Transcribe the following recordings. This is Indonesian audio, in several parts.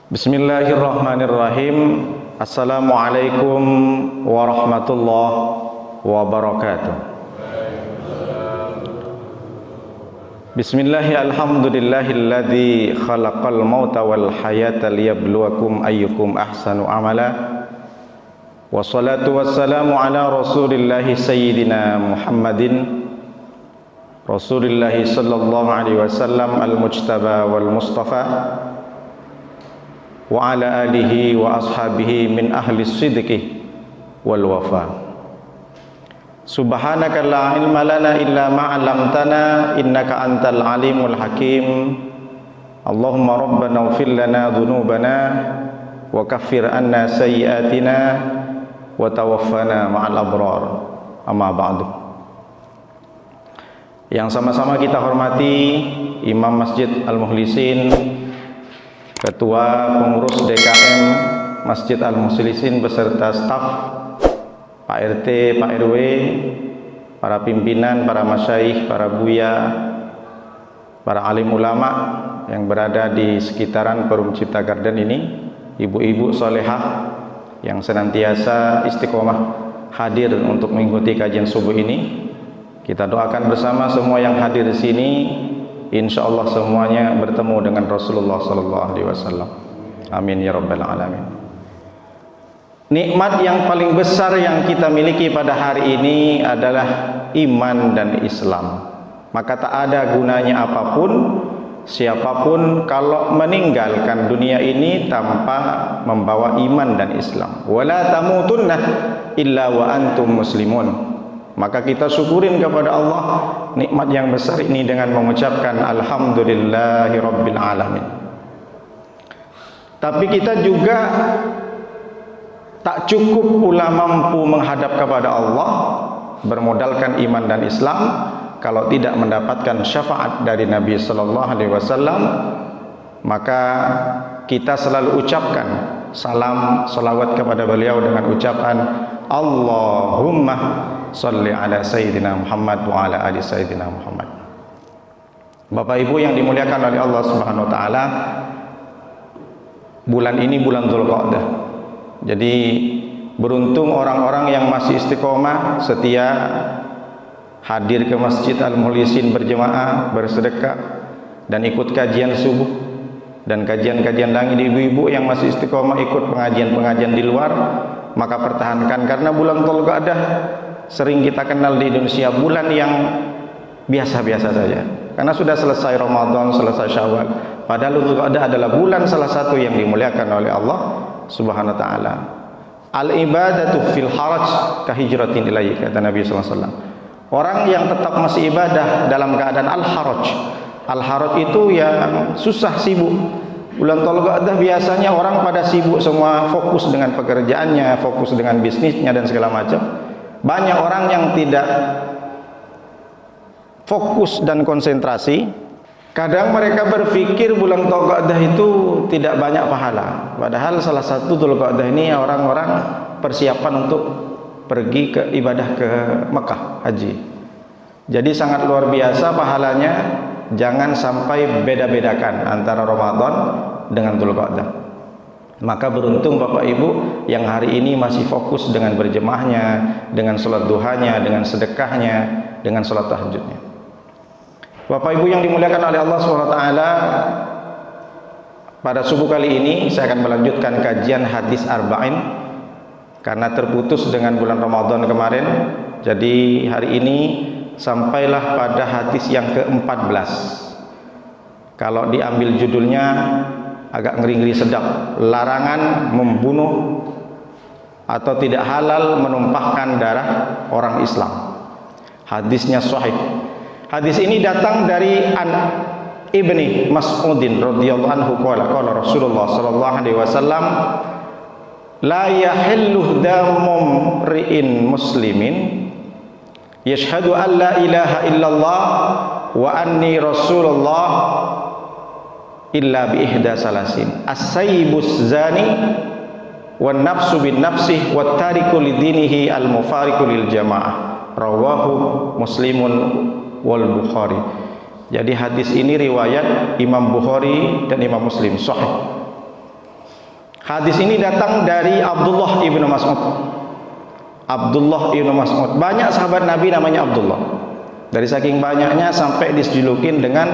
Bismillahirrahmanirrahim. Assalamualaikum warahmatullahi wabarakatuh. Bismillahirrahmanirrahim. Alhamdulillahilladzi khalaqal mauta wal hayata liyabluwakum ayyukum ahsanu amala. Wassalatu wassalamu ala rasulillahi sayyidina Muhammadin Rasulillahi sallallahu alaihi wasallam al-mujtaba wal mustafa wa ala alihi wa ashabihi min ahli sidqi wal wafa. Subhanaka la ilma lana illa ma 'allamtana innaka antal alimul hakim. Allahumma rabbana ighfir lana dhunubana wa kaffir anna sayyi'atina wa tawaffana ma'al abrar. Amma ba'du. Yang sama-sama kita hormati Imam Masjid Al-Mukhlisin, Ketua Pengurus DKM Masjid Al-Mukhlisin beserta staf, Pak RT, Pak RW, para pimpinan, para masyaikh, para buya, para alim ulama yang berada di sekitaran Perum Cipta Garden ini, ibu-ibu solehah yang senantiasa istiqomah hadir untuk mengikuti kajian subuh ini. Kita doakan bersama semua yang hadir di sini, insyaallah semuanya bertemu dengan Rasulullah sallallahu alaihi wasallam. Amin ya rabbal alamin. Nikmat yang paling besar yang kita miliki pada hari ini adalah iman dan Islam. Maka tak ada gunanya apapun, siapapun kalau meninggalkan dunia ini tanpa membawa iman dan Islam. Wala tamutunna illa wa antum muslimun. Maka kita syukurin kepada Allah nikmat yang besar ini dengan mengucapkan alhamdulillahi rabbil alamin. Tapi kita juga tak cukup pula mampu menghadap kepada Allah bermodalkan iman dan Islam kalau tidak mendapatkan syafaat dari Nabi sallallahu alaihi wasallam. Maka kita selalu ucapkan salam salawat kepada beliau dengan ucapan Allahumma sholli ala sayyidina Muhammad wa ala ali sayyidina Muhammad. Bapak Ibu yang dimuliakan oleh Allah Subhanahu wa taala, bulan ini bulan Dzulqa'dah. Jadi beruntung orang-orang yang masih istiqomah setia hadir ke Masjid Al-Mukhlisin berjemaah, bersedekah dan ikut kajian subuh dan kajian-kajian langit. Ibu-ibu yang masih istiqomah ikut pengajian-pengajian di luar, maka pertahankan, karena bulan Dzulqa'dah sering kita kenal di Indonesia bulan yang biasa-biasa saja, karena sudah selesai Ramadan, selesai Syawal. Padahal Dzulqa'dah adalah bulan salah satu yang dimuliakan oleh Allah Subhanahu wa taala. Al ibadatu fil haraj ka hijratin ilaihi, kata Nabi sallallahu alaihi wasallam. Orang yang tetap masih ibadah dalam keadaan al haraj. Al haraj itu yang susah, sibuk. Bulan Dzulqa'dah biasanya orang pada sibuk semua, fokus dengan pekerjaannya, fokus dengan bisnisnya dan segala macam. Banyak orang yang tidak fokus dan konsentrasi. Kadang mereka berpikir bulan Dzulqa'dah itu tidak banyak pahala. Padahal salah satu Dzulqa'dah ini orang-orang persiapan untuk pergi ke ibadah ke Mekah, haji. Jadi sangat luar biasa pahalanya. Jangan sampai beda-bedakan antara Ramadan dengan Dzulqa'dah. Maka beruntung Bapak Ibu yang hari ini masih fokus dengan berjemaahnya, dengan sholat duhanya, dengan sedekahnya, dengan sholat tahajudnya. Bapak Ibu yang dimuliakan oleh Allah SWT, pada subuh kali ini saya akan melanjutkan kajian hadis arba'in karena terputus dengan bulan Ramadan kemarin. Jadi hari ini sampailah pada hadis yang ke-14. Kalau diambil judulnya agak ngeri-ngeri sedap, larangan membunuh atau tidak halal menumpahkan darah orang Islam. Hadisnya sahih. Hadis ini datang dari Ibni Mas'udin radhiyallahu anhu qala Rasulullah sallallahu alaihi wasallam, la yahillu damu ri'in muslimin yashhadu an la ilaha illallah wa anni rasulullah illa bi ihda salasin as-sayyibus zani wan nafsu bin nafsih wat tariku lidinihi al mufariqu lil jamaah. Rawahu Muslimun wal Bukhari. Jadi hadis ini riwayat Imam Bukhari dan Imam Muslim, sahih. Hadis ini datang dari Abdullah ibnu Mas'ud. Abdullah ibnu Mas'ud. Banyak sahabat Nabi namanya Abdullah. Dari saking banyaknya sampai dijulukin dengan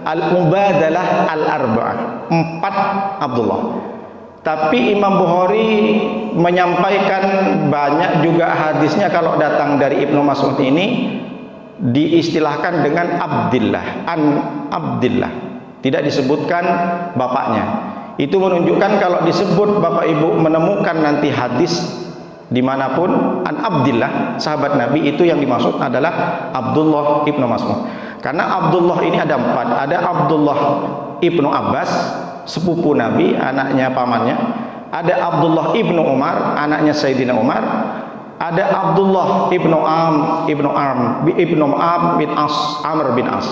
Al-Mubadalah Al-Arba'ah. 4 Abdullah. Tapi Imam Bukhari menyampaikan banyak juga hadisnya kalau datang dari Ibnu Mas'ud ini diistilahkan dengan Abdillah, an Abdillah. Tidak disebutkan bapaknya. Itu menunjukkan kalau disebut Bapak Ibu menemukan nanti hadis dimanapun an Abdillah, sahabat Nabi, itu yang dimaksud adalah Abdullah ibnu Mas'ud. Karena Abdullah ini ada 4. Ada Abdullah ibnu Abbas, sepupu Nabi, anaknya pamannya. Ada Abdullah ibnu Umar, anaknya Sayyidina Umar. Ada Abdullah ibnu Amr bin As.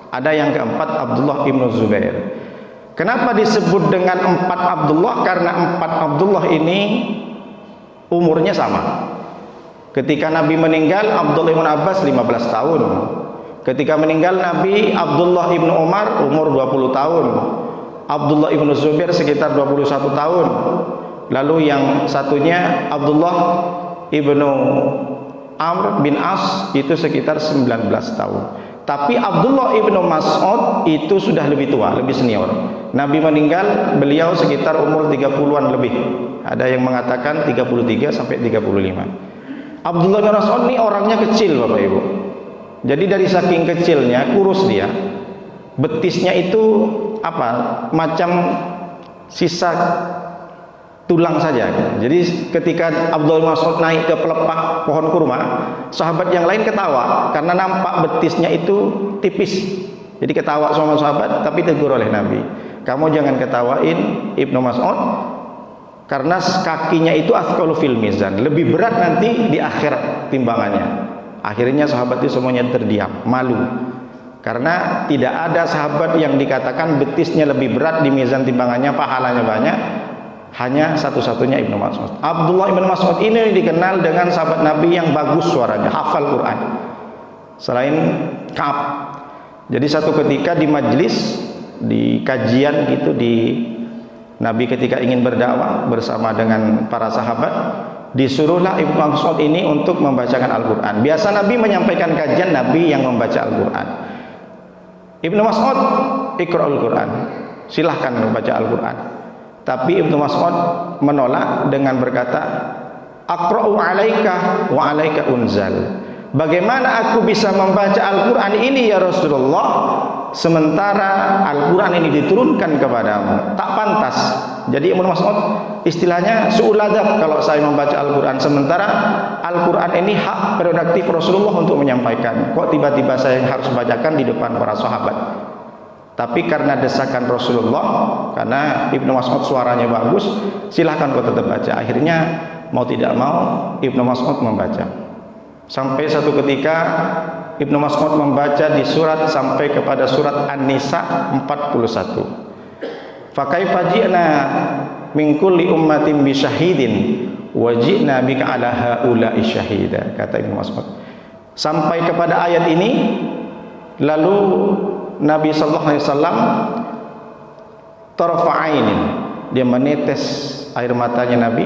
Ada yang keempat Abdullah ibnu Zubair. Kenapa disebut dengan 4 Abdullah? Karena 4 Abdullah ini umurnya sama. Ketika Nabi meninggal, Abdullah ibnu Abbas 15 tahun. Ketika meninggal Nabi, Abdullah ibnu Umar umur 20 tahun. Abdullah ibnu Zubair sekitar 21 tahun. Lalu yang satunya Abdullah ibnu Amr bin As itu sekitar 19 tahun. Tapi Abdullah ibnu Mas'ud itu sudah lebih tua, lebih senior. Nabi meninggal, beliau sekitar umur 30-an lebih. Ada yang mengatakan 33 sampai 35. Abdullah bin Mas'ud ini orangnya kecil, Bapak Ibu. Jadi dari saking kecilnya, kurus dia. Betisnya itu macam sisa tulang saja. Jadi ketika Abdullah bin Mas'ud naik ke pelepah pohon kurma, sahabat yang lain ketawa karena nampak betisnya itu tipis. Jadi ketawa sama sahabat, tapi tegur oleh Nabi, kamu jangan ketawain Ibnu Mas'ud, karena kakinya itu athqalu fil mizan, lebih berat nanti di akhirat timbangannya. Akhirnya sahabat itu semuanya terdiam, malu. Karena tidak ada sahabat yang dikatakan betisnya lebih berat di mizan timbangannya, pahalanya banyak. Hanya satu-satunya Ibnu Mas'ud. Abdullah ibnu Mas'ud ini dikenal dengan sahabat Nabi yang bagus suaranya, hafal Quran. Selain Ka'ab. Jadi satu ketika di majlis, di kajian gitu, di Nabi ketika ingin berdakwah bersama dengan para sahabat, disuruhlah Ibnu Mas'ud ini untuk membacakan Al-Quran. Biasa Nabi menyampaikan kajian, Nabi yang membaca Al-Quran. Ibnu Mas'ud, Iqra'ul Quran, silahkan membaca Al-Quran. Tapi Ibnu Mas'ud menolak dengan berkata, Aqra'u alaika wa alaika unzal. Bagaimana aku bisa membaca Al-Quran ini ya Rasulullah, sementara Al-Quran ini diturunkan kepadamu? Tak pantas. Jadi Ibnu Mas'ud istilahnya su'uladab kalau saya membaca Al-Quran, sementara Al-Quran ini hak prerogatif Rasulullah untuk menyampaikan. Kok tiba-tiba saya harus bacakan di depan para sahabat? Tapi karena desakan Rasulullah, karena Ibnu Mas'ud suaranya bagus, silahkan kau tetap baca. Akhirnya mau tidak mau Ibnu Mas'ud membaca. Sampai satu ketika Ibnu Mas'ud membaca di surat sampai kepada surat An-Nisa 41. Fakaifa ji'na min kulli ummatin bi syahidin wa ji'na bika ala haula'i syahida, kata Ibnu Mas'ud. Sampai kepada ayat ini, lalu Nabi sallallahu alaihi wasallam tarfa'ainin, dia menetes air matanya Nabi.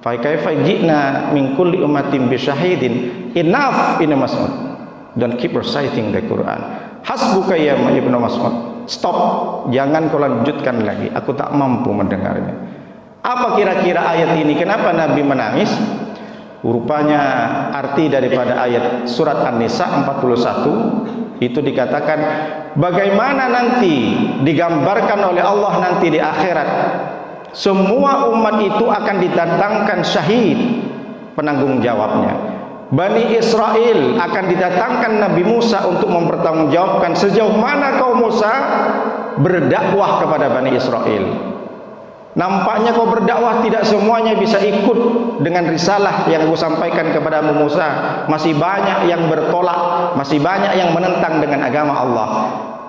Fa kaifa ji'na min kulli ummatin bi syahidin, enough Ibnu Mas'ud, don't keep reciting the Quran. Hasbuka ya Ibnu Mas'ud, stop, jangan kau lanjutkan lagi, aku tak mampu mendengarnya. Apa kira-kira ayat ini? Kenapa Nabi menangis? Rupanya arti daripada ayat surat An-Nisa 41 itu dikatakan bagaimana nanti digambarkan oleh Allah nanti di akhirat, semua umat itu akan didatangkan syahid, penanggung jawabnya. Bani Israel akan didatangkan Nabi Musa untuk mempertanggungjawabkan sejauh mana kaum Musa berdakwah kepada Bani Israel. Nampaknya kau berdakwah tidak semuanya bisa ikut dengan risalah yang aku sampaikan kepada Musa. Masih banyak yang bertolak, masih banyak yang menentang dengan agama Allah.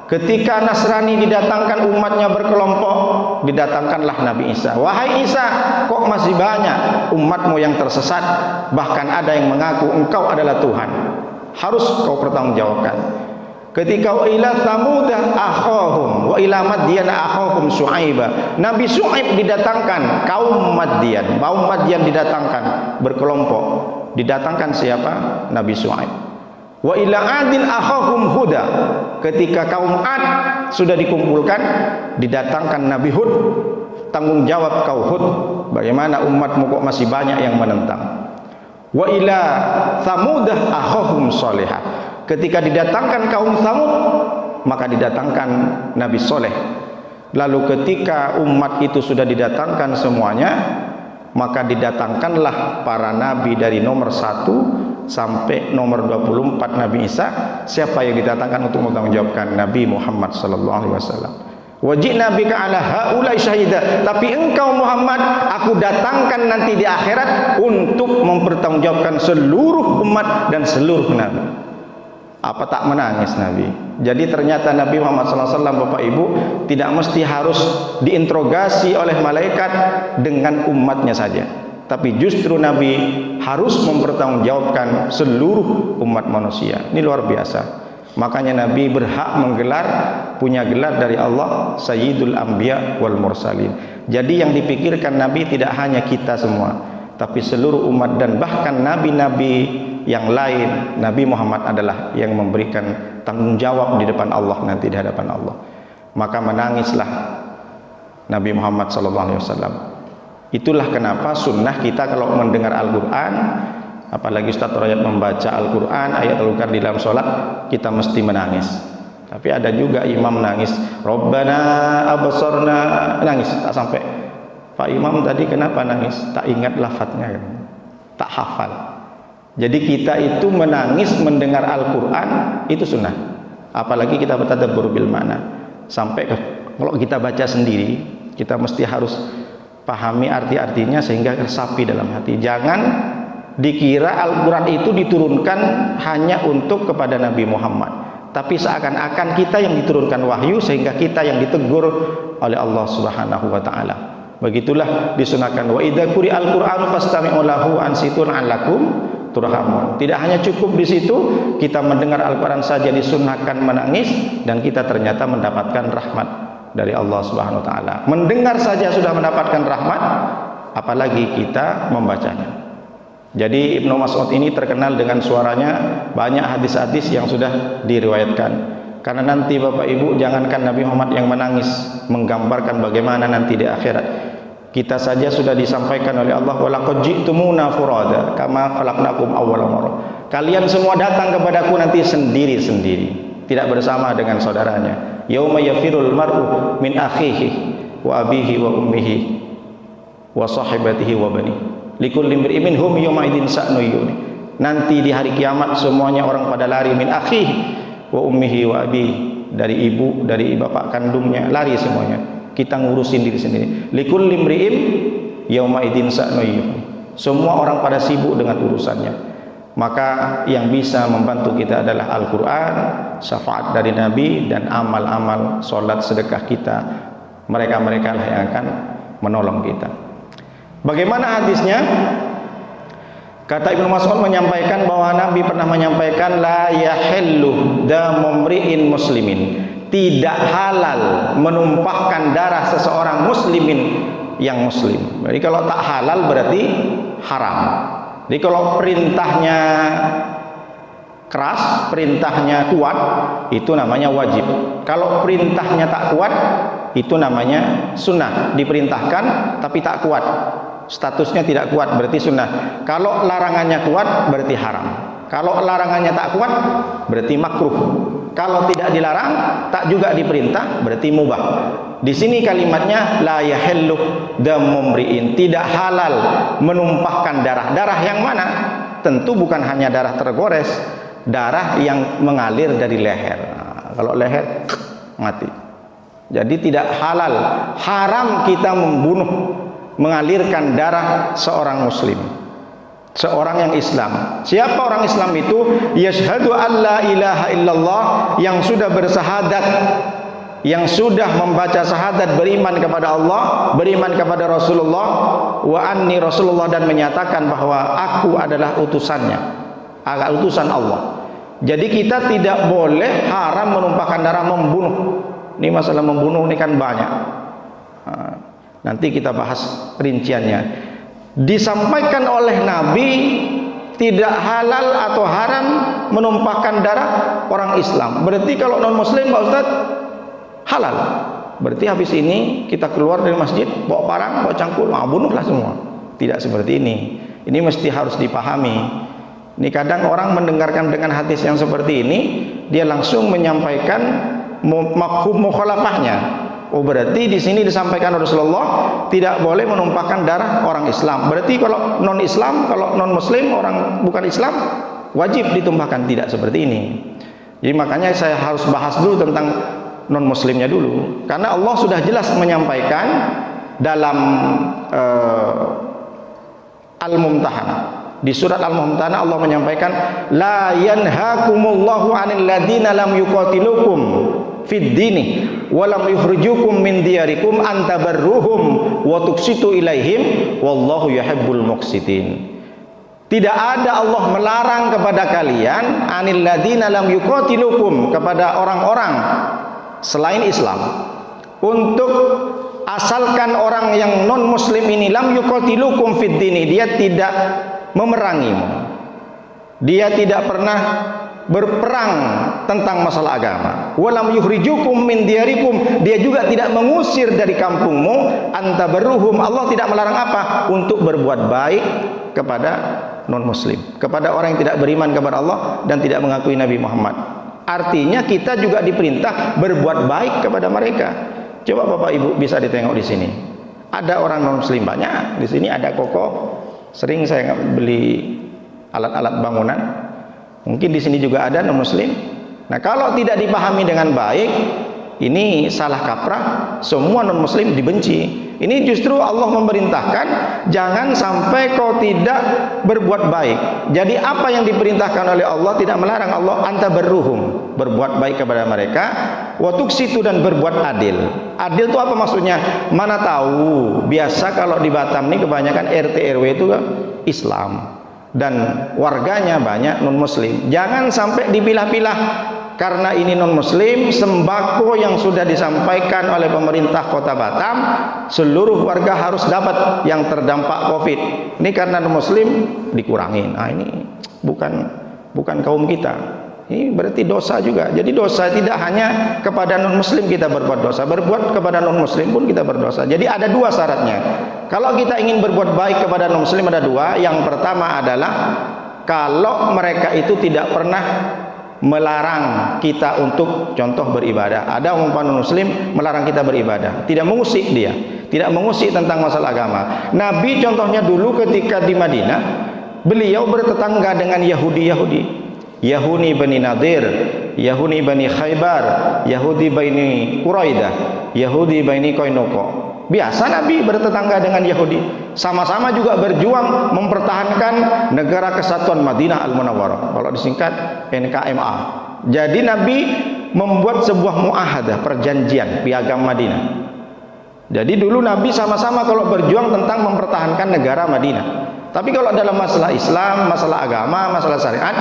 Ketika Nasrani didatangkan umatnya berkelompok, didatangkanlah Nabi Isa. Wahai Isa, kok masih banyak umatmu yang tersesat, bahkan ada yang mengaku engkau adalah Tuhan. Harus kau pertanggungjawabkan. Ketika wa ila Samudah akhahum wa ila Madyan akhahum Syuaiba. Nabi Syuaib didatangkan, kaum Madyan. Kaum Madyan didatangkan berkelompok. Didatangkan siapa? Nabi Syuaib. Wa ila Adin akhahum Huda. Ketika kaum Ad sudah dikumpulkan, didatangkan Nabi Hud. Tanggung jawab kau Hud, bagaimana umatmu kok masih banyak yang menentang. Wa ila Samudah akhahum Salihah. Ketika didatangkan kaum Samud, maka didatangkan Nabi Soleh. Lalu ketika umat itu sudah didatangkan semuanya, maka didatangkanlah para nabi dari nomor 1 sampai nomor 24 Nabi Isa. Siapa yang didatangkan untuk mempertanggungjawabkan? Nabi Muhammad sallallahu alaihi wasallam. Wajibna bika ala haulai syahida. Tapi engkau Muhammad, aku datangkan nanti di akhirat untuk mempertanggungjawabkan seluruh umat dan seluruh nabi. Apa tak menangis Nabi? Jadi ternyata Nabi Muhammad SAW, Bapak Ibu, tidak mesti harus diinterogasi oleh malaikat dengan umatnya saja, tapi justru Nabi harus mempertanggungjawabkan seluruh umat manusia. Ini luar biasa. Makanya Nabi berhak menggelar, punya gelar dari Allah, Sayyidul Anbiya wal Mursalin. Jadi yang dipikirkan Nabi tidak hanya kita semua, tapi seluruh umat, dan bahkan nabi-nabi yang lain. Nabi Muhammad adalah yang memberikan tanggung jawab di depan Allah, nanti di hadapan Allah. Maka menangislah Nabi Muhammad SAW. Itulah kenapa sunnah kita kalau mendengar Al-Quran, apalagi Ustaz Royat membaca Al-Quran, ayat Al-Quran di dalam sholat, kita mesti menangis. Tapi ada juga imam nangis, Rabbana abasarna, nangis tak sampai. Pak Imam tadi kenapa nangis? Tak ingat lafadznya, tak hafal. Jadi kita itu menangis mendengar Al-Quran itu sunnah. Apalagi kita bertadabbur bil makna. Sampai kalau kita baca sendiri, kita mesti harus pahami arti-artinya sehingga resapi dalam hati. Jangan dikira Al-Quran itu diturunkan hanya untuk kepada Nabi Muhammad, tapi seakan-akan kita yang diturunkan wahyu sehingga kita yang ditegur oleh Allah Subhanahu wa taala. Begitulah disunahkan, wa idza quri'al Qur'anu fastami'u lahu ansitun 'alakum turhamun. Tidak hanya cukup di situ kita mendengar Al-Quran saja disunahkan menangis, dan kita ternyata mendapatkan rahmat dari Allah Subhanahu wa taala. Mendengar saja sudah mendapatkan rahmat, apalagi kita membacanya. Jadi Ibnu Mas'ud ini terkenal dengan suaranya, banyak hadis-hadis yang sudah diriwayatkan. Karena nanti Bapak Ibu, jangankan Nabi Muhammad yang menangis, menggambarkan bagaimana nanti di akhirat. Kita saja sudah disampaikan oleh Allah, walaqad ji'tumuna furada kama khalaqnakum awwala marrah. Kalian semua datang kepadaku nanti sendiri-sendiri, tidak bersama dengan saudaranya. Yauma yafirul mar'u min akhihi wa abihi wa ummihi wa sahibatihi wa bani. Likulli imri'in minhum yawma idzin sa'nu yughni. Nanti di hari kiamat semuanya orang pada lari, min akhihi wa ummihi wa abihi, dari ibu, dari bapak kandungnya, lari semuanya. Kita ngurusin diri sendiri. Likulli imri'in yauma idzin sa'nu yughni. Semua orang pada sibuk dengan urusannya. Maka yang bisa membantu kita adalah Al-Quran, syafaat dari Nabi, dan amal-amal solat sedekah kita. Mereka-mereka lah yang akan menolong kita. Bagaimana hadisnya? Kata Ibnu Mas'ud menyampaikan bahwa Nabi pernah menyampaikan, la yahillu damu mri'in muslimin. Tidak halal menumpahkan darah seseorang muslimin yang muslim. Jadi kalau tak halal berarti haram. Jadi kalau perintahnya keras, perintahnya kuat, itu namanya wajib. Kalau perintahnya tak kuat, itu namanya sunnah. Diperintahkan tapi tak kuat, statusnya tidak kuat, berarti sunnah. Kalau larangannya kuat berarti haram. Kalau larangannya tak kuat berarti makruh. Kalau tidak dilarang, tak juga diperintah, berarti mubah. Di sini kalimatnya la yahillu damu mri'in, tidak halal menumpahkan darah. Darah yang mana? Tentu bukan hanya darah tergores, darah yang mengalir dari leher. Nah, kalau leher mati. Jadi tidak halal, haram kita membunuh, mengalirkan darah seorang muslim, seorang yang Islam. Siapa orang Islam itu? Yashhadu an la ilaha illallah, yang sudah bersahadat, yang sudah membaca syahadat, beriman kepada Allah, beriman kepada Rasulullah, wa anni Rasulullah, dan menyatakan bahwa aku adalah utusannya, utusan Allah. Jadi kita tidak boleh haram menumpahkan darah, membunuh. Ini masalah membunuh ini kan banyak. Nanti kita bahas rinciannya. Disampaikan oleh Nabi tidak halal atau haram menumpahkan darah orang Islam. Berarti kalau non muslim Pak Ustaz halal. Berarti habis ini kita keluar dari masjid bawa parang, bawa cangkul, bunuhlah semua. Tidak seperti ini. Ini mesti harus dipahami. Ini kadang orang mendengarkan dengan hadis yang seperti ini, dia langsung menyampaikan mafhum mukhalafahnya. Oh, berarti di sini disampaikan Rasulullah tidak boleh menumpahkan darah orang Islam. Berarti kalau non Islam, kalau non Muslim, orang bukan Islam, wajib ditumpahkan. Tidak seperti ini. Jadi makanya saya harus bahas dulu tentang non Muslimnya dulu, karena Allah sudah jelas menyampaikan dalam Al-Mumtahanah. Di surat Al-Mumtahanah Allah menyampaikan, la yanhakumullahu 'anil ladina lam yuqatilukum fid dini wa lam yukhrijukum min diyarikum an tabarruhum wa tuqsitu ilaihim wallahu yuhibbul muqsitin. Tidak ada Allah melarang kepada kalian anil ladina lam yuqatilukum, kepada orang-orang selain Islam, untuk asalkan orang yang non muslim ini lam yuqatilukum fid dini, dia tidak memerangimu, dia tidak pernah berperang tentang masalah agama, walam yukhrijukum min diyarikum, dia juga tidak mengusir dari kampungmu, antabarruhum, Allah tidak melarang apa? Untuk berbuat baik kepada non muslim, kepada orang yang tidak beriman kepada Allah dan tidak mengakui Nabi Muhammad. Artinya kita juga diperintah berbuat baik kepada mereka. Coba Bapak Ibu bisa ditengok di sini. Ada orang non muslim banyak. Di sini ada kokoh. Sering saya beli alat-alat bangunan. Mungkin di sini juga ada non muslim. Nah, kalau tidak dipahami dengan baik, ini salah kaprah, semua non muslim dibenci. Ini justru Allah memerintahkan jangan sampai kau tidak berbuat baik. Jadi apa yang diperintahkan oleh Allah tidak melarang Allah, antabarruhum, berbuat baik kepada mereka, wa tuqsitu, dan berbuat adil. Adil itu apa maksudnya? Mana tahu, biasa kalau di Batam ini kebanyakan RT RW itu Islam dan warganya banyak non muslim. Jangan sampai dipilah-pilah. Karena ini non muslim, sembako yang sudah disampaikan oleh pemerintah Kota Batam, seluruh warga harus dapat yang terdampak Covid. Ini karena non muslim dikurangin. Nah, ini bukan kaum kita. Ini berarti dosa juga. Jadi dosa tidak hanya kepada non muslim kita berbuat dosa, berbuat kepada non muslim pun kita berdosa. Jadi ada dua syaratnya. Kalau kita ingin berbuat baik kepada non muslim ada dua. Yang pertama adalah kalau mereka itu tidak pernah melarang kita untuk contoh beribadah. Ada umpama muslim melarang kita beribadah, tidak mengusik dia, tidak mengusik tentang masalah agama. Nabi contohnya dulu ketika di Madinah, beliau bertetangga dengan Yahudi Bani Nadir, Yahudi Bani Khaybar, Yahudi Bani Quraidah, Yahudi Bani Qainuqa. Biasa Nabi bertetangga dengan Yahudi, sama-sama juga berjuang mempertahankan negara kesatuan Madinah Al-Munawwarah, kalau disingkat NKMA. Jadi Nabi membuat sebuah muahadah, perjanjian piagam Madinah. Jadi dulu Nabi sama-sama kalau berjuang tentang mempertahankan negara Madinah. Tapi kalau dalam masalah Islam, masalah agama, masalah syariat,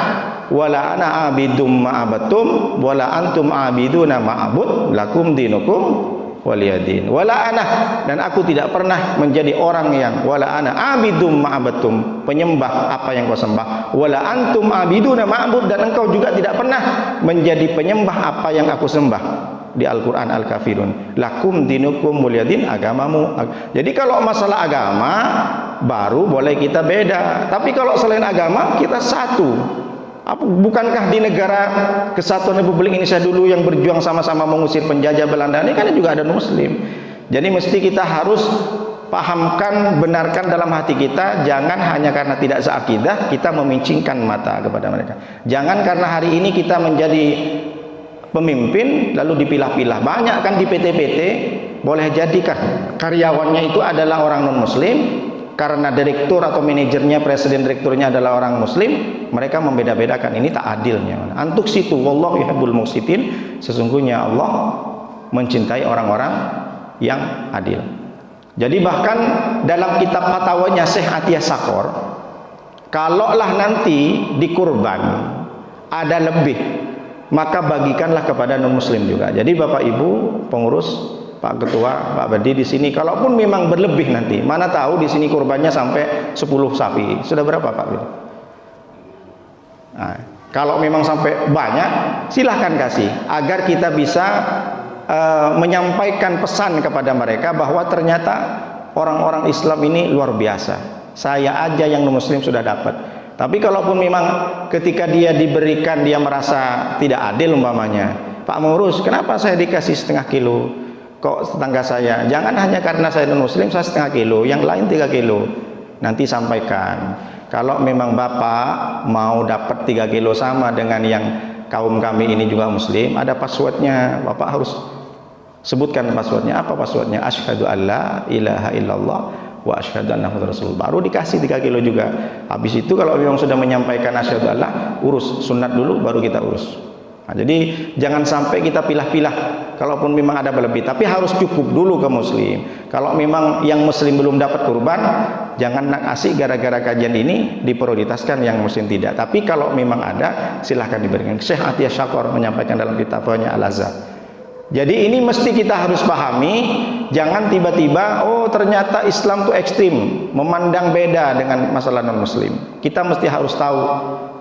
wala ana abidum ma'abatum wala antum abiduna ma'abud lakum dinukum waliyadin. Wala ana, dan aku tidak pernah menjadi orang yang wala ana abidum ma'abatum, penyembah apa yang kau sembah, wala antum abiduna ma'abud, dan engkau juga tidak pernah menjadi penyembah apa yang aku sembah. Di Al-Quran Al-Kafirun, lakum dinukum waliyadin, agamamu. Jadi kalau masalah agama baru boleh kita beda, tapi kalau selain agama kita satu. Bukankah di negara kesatuan Republik Indonesia dulu yang berjuang sama-sama mengusir penjajah Belanda ini kan juga ada muslim. Jadi mesti kita harus pahamkan, benarkan dalam hati kita, jangan hanya karena tidak seakidah kita memincingkan mata kepada mereka. Jangan karena hari ini kita menjadi pemimpin lalu dipilah-pilah. Banyak kan di PT-PT boleh jadikan karyawannya itu adalah orang non muslim, karena direktur atau manajernya, presiden direkturnya adalah orang muslim, mereka membeda-bedakan. Ini tak adilnya. Antuk situ wallahu yuhibbul muqsitin, sesungguhnya Allah mencintai orang-orang yang adil. Jadi bahkan dalam kitab fatwanya Syekh Atiyah Sakor, kalaulah nanti di kurban ada lebih, maka bagikanlah kepada non muslim juga. Jadi Bapak Ibu pengurus, Pak Ketua, Pak Badi di sini, kalaupun memang berlebih nanti, mana tahu di sini kurbannya sampai 10 sapi. Sudah berapa Pak Badi? Nah, kalau memang sampai banyak, silahkan kasih agar kita bisa menyampaikan pesan kepada mereka bahwa ternyata orang-orang Islam ini luar biasa. Saya aja yang non muslim sudah dapat. Tapi kalaupun memang ketika dia diberikan dia merasa tidak adil umpamanya, Pak Mengurus, kenapa saya dikasih setengah kilo? Kok tetangga saya? Jangan hanya karena saya non muslim saya setengah kilo, yang lain 3 kilo. Nanti sampaikan. Kalau memang Bapak mau dapat 3 kilo sama dengan yang kaum kami ini juga muslim, ada passwordnya. Bapak harus sebutkan passwordnya. Apa passwordnya? Asyhadu alla ilaha illallah wa asyhadu anna muhammadar rasulullah. Baru dikasih 3 kilo juga. Habis itu kalau memang sudah menyampaikan asyhadu alla, urus sunat dulu baru kita urus. Nah, jadi jangan sampai kita pilah-pilah. Kalaupun memang ada berlebih, tapi harus cukup dulu ke muslim. Kalau memang yang muslim belum dapat kurban, jangan nak asik gara-gara kajian ini diprioritaskan yang muslim tidak. Tapi kalau memang ada, silahkan diberikan. Syekh Atiyah Syakor menyampaikan dalam kitabnya Al-Azhar. Jadi ini mesti kita harus pahami, jangan tiba-tiba oh ternyata Islam itu ekstrim, memandang beda dengan masalah non muslim. Kita mesti harus tahu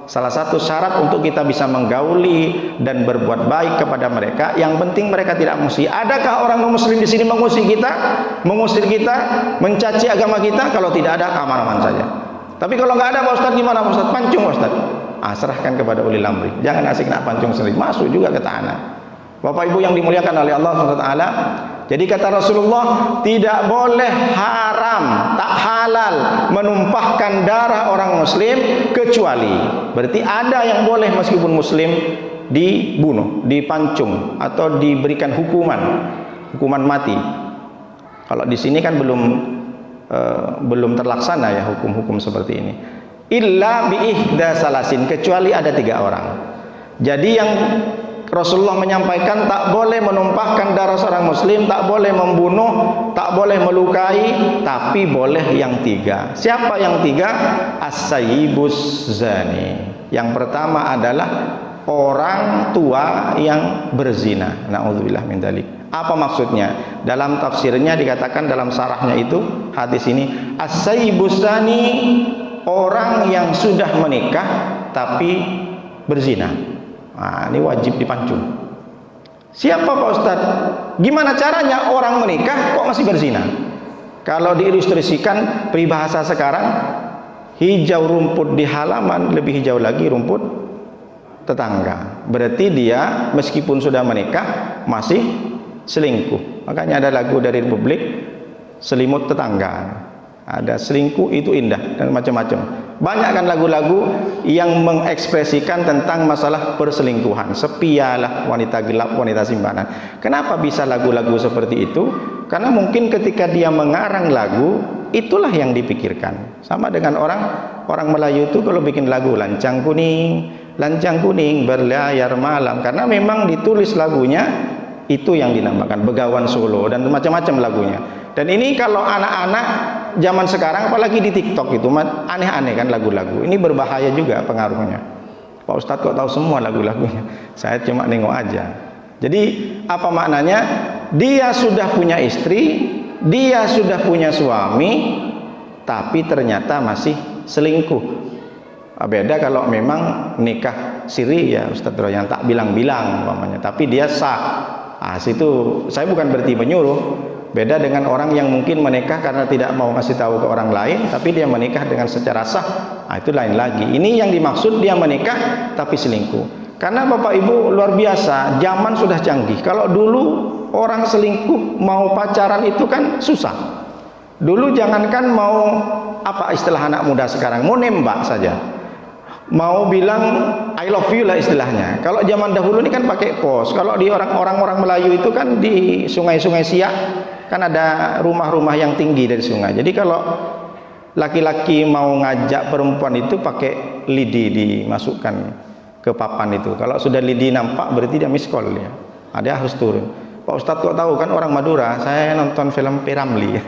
salah satu syarat untuk kita bisa menggauli dan berbuat baik kepada mereka, yang penting mereka tidak musuh. Adakah orang non muslim di sini mengusir kita, mencaci agama kita? Kalau tidak ada, aman-aman saja. Tapi kalau nggak ada Pak Ustadz, gimana Pak Ustadz? Pancung Pak Ustadz. Serahkan kepada ulil amri. Jangan asik nak pancung sendiri, masuk juga ke tanah. Bapak Ibu yang dimuliakan oleh Allah SWT, jadi kata Rasulullah, tidak boleh haram, tak halal menumpahkan darah orang muslim, kecuali berarti ada yang boleh meskipun muslim dibunuh, dipancung atau diberikan hukuman mati. Kalau di sini kan belum terlaksana ya hukum-hukum seperti ini. Illa bi ihda salasin, kecuali ada 3 orang. Jadi yang Rasulullah menyampaikan tak boleh menumpahkan darah seorang muslim, tak boleh membunuh, tak boleh melukai, tapi boleh yang 3. Siapa yang 3? As-sayyibus zani. Yang pertama adalah orang tua yang berzina. Na'udzubillah min dzalik. Apa maksudnya? Dalam tafsirnya dikatakan, dalam sarahnya itu hadis ini, as-sayyibus zani, orang yang sudah menikah tapi berzina. Nah, ini wajib dipancung. Siapa Pak Ustadz? Gimana caranya orang menikah kok masih berzina? Kalau diilustrasikan peribahasa sekarang, hijau rumput di halaman lebih hijau lagi rumput tetangga. Berarti dia meskipun sudah menikah masih selingkuh. Makanya ada lagu dari Republik, Selimut Tetangga. Ada selingkuh itu indah dan macam-macam. Banyak kan lagu-lagu yang mengekspresikan tentang masalah perselingkuhan. Sepialah wanita gelap, wanita simpanan. Kenapa bisa lagu-lagu seperti itu? Karena mungkin ketika dia mengarang lagu, itulah yang dipikirkan. Sama dengan orang Melayu itu kalau bikin lagu lancang kuning berlayar malam, karena memang ditulis lagunya itu yang dinamakan Begawan Solo dan macam-macam lagunya. Dan ini kalau anak-anak zaman sekarang, apalagi di TikTok itu aneh-aneh kan lagu-lagu. Ini berbahaya juga pengaruhnya. Pak Ustadz kok tahu semua lagu-lagunya? Saya cuma nengok aja. Jadi apa maknanya? Dia sudah punya istri, dia sudah punya suami, tapi ternyata masih selingkuh. Beda kalau memang nikah siri ya Ustadz yang tak bilang-bilang umpamanya, tapi dia sah. Situ saya bukan berarti menyuruh. Beda dengan orang yang mungkin menikah karena tidak mau ngasih tahu ke orang lain, tapi dia menikah dengan secara sah. Itu lain lagi. Ini yang dimaksud dia menikah tapi selingkuh. Karena Bapak Ibu luar biasa, zaman sudah canggih. Kalau dulu orang selingkuh mau pacaran itu kan susah. Dulu jangankan mau apa istilah anak muda sekarang, mau nembak saja, mau bilang I love you lah istilahnya. Kalau zaman dahulu ini kan pakai pos. Kalau di orang-orang Melayu itu kan di sungai-sungai Siak kan ada rumah-rumah yang tinggi dari sungai. Jadi kalau laki-laki mau ngajak perempuan itu pakai lidi dimasukkan ke papan itu. Kalau sudah lidi nampak berarti dia miss call ya. Dia harus turun. Pak Ustadz kok tahu? Kan orang Madura. Saya nonton film P.Ramlee,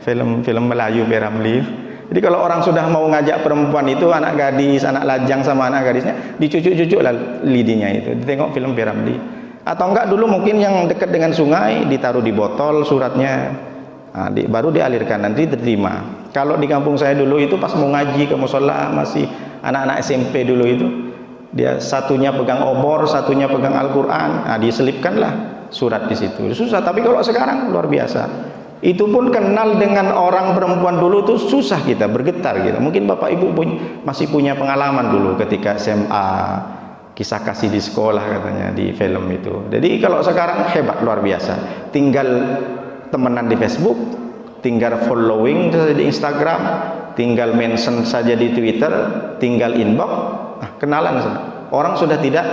film Melayu P.Ramlee. Jadi kalau orang sudah mau ngajak perempuan itu, anak gadis, anak lajang sama anak gadisnya, dicucuk-cucuk lah lidinya itu, ditengok film P. Ramlee. Atau enggak dulu mungkin yang dekat dengan sungai ditaruh di botol suratnya, baru dialirkan, nanti diterima. Kalau di kampung saya dulu itu pas mau ngaji ke musola, masih anak-anak SMP dulu itu, dia satunya pegang obor, satunya pegang Al-Quran, diselipkanlah surat di situ. Susah, tapi kalau sekarang luar biasa. Itu pun kenal dengan orang perempuan dulu tuh susah, kita bergetar gitu. Mungkin Bapak Ibu masih punya pengalaman dulu ketika SMA, kisah kasih di sekolah katanya di film itu. Jadi kalau sekarang hebat, luar biasa. Tinggal temenan di Facebook, tinggal following saja di Instagram, tinggal mention saja di Twitter, tinggal inbox, kenalan saja. Orang sudah tidak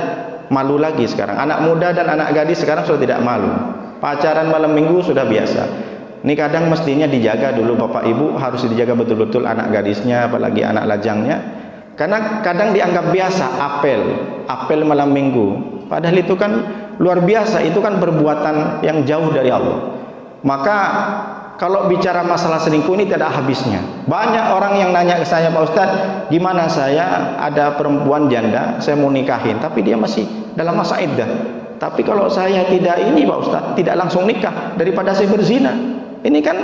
malu lagi sekarang. Anak muda dan anak gadis sekarang sudah tidak malu. Pacaran malam minggu sudah biasa. Ini kadang mestinya dijaga dulu Bapak Ibu, harus dijaga betul-betul anak gadisnya, apalagi anak lajangnya. Karena kadang dianggap biasa apel malam minggu. Padahal itu kan luar biasa, itu kan perbuatan yang jauh dari Allah. Maka kalau bicara masalah selingkuh ini tidak habisnya. Banyak orang yang nanya ke saya, Pak Ustadz, gimana saya ada perempuan janda, saya mau nikahin, tapi dia masih dalam masa iddah. Tapi kalau saya tidak ini Pak Ustadz, tidak langsung nikah, daripada saya berzina. Ini kan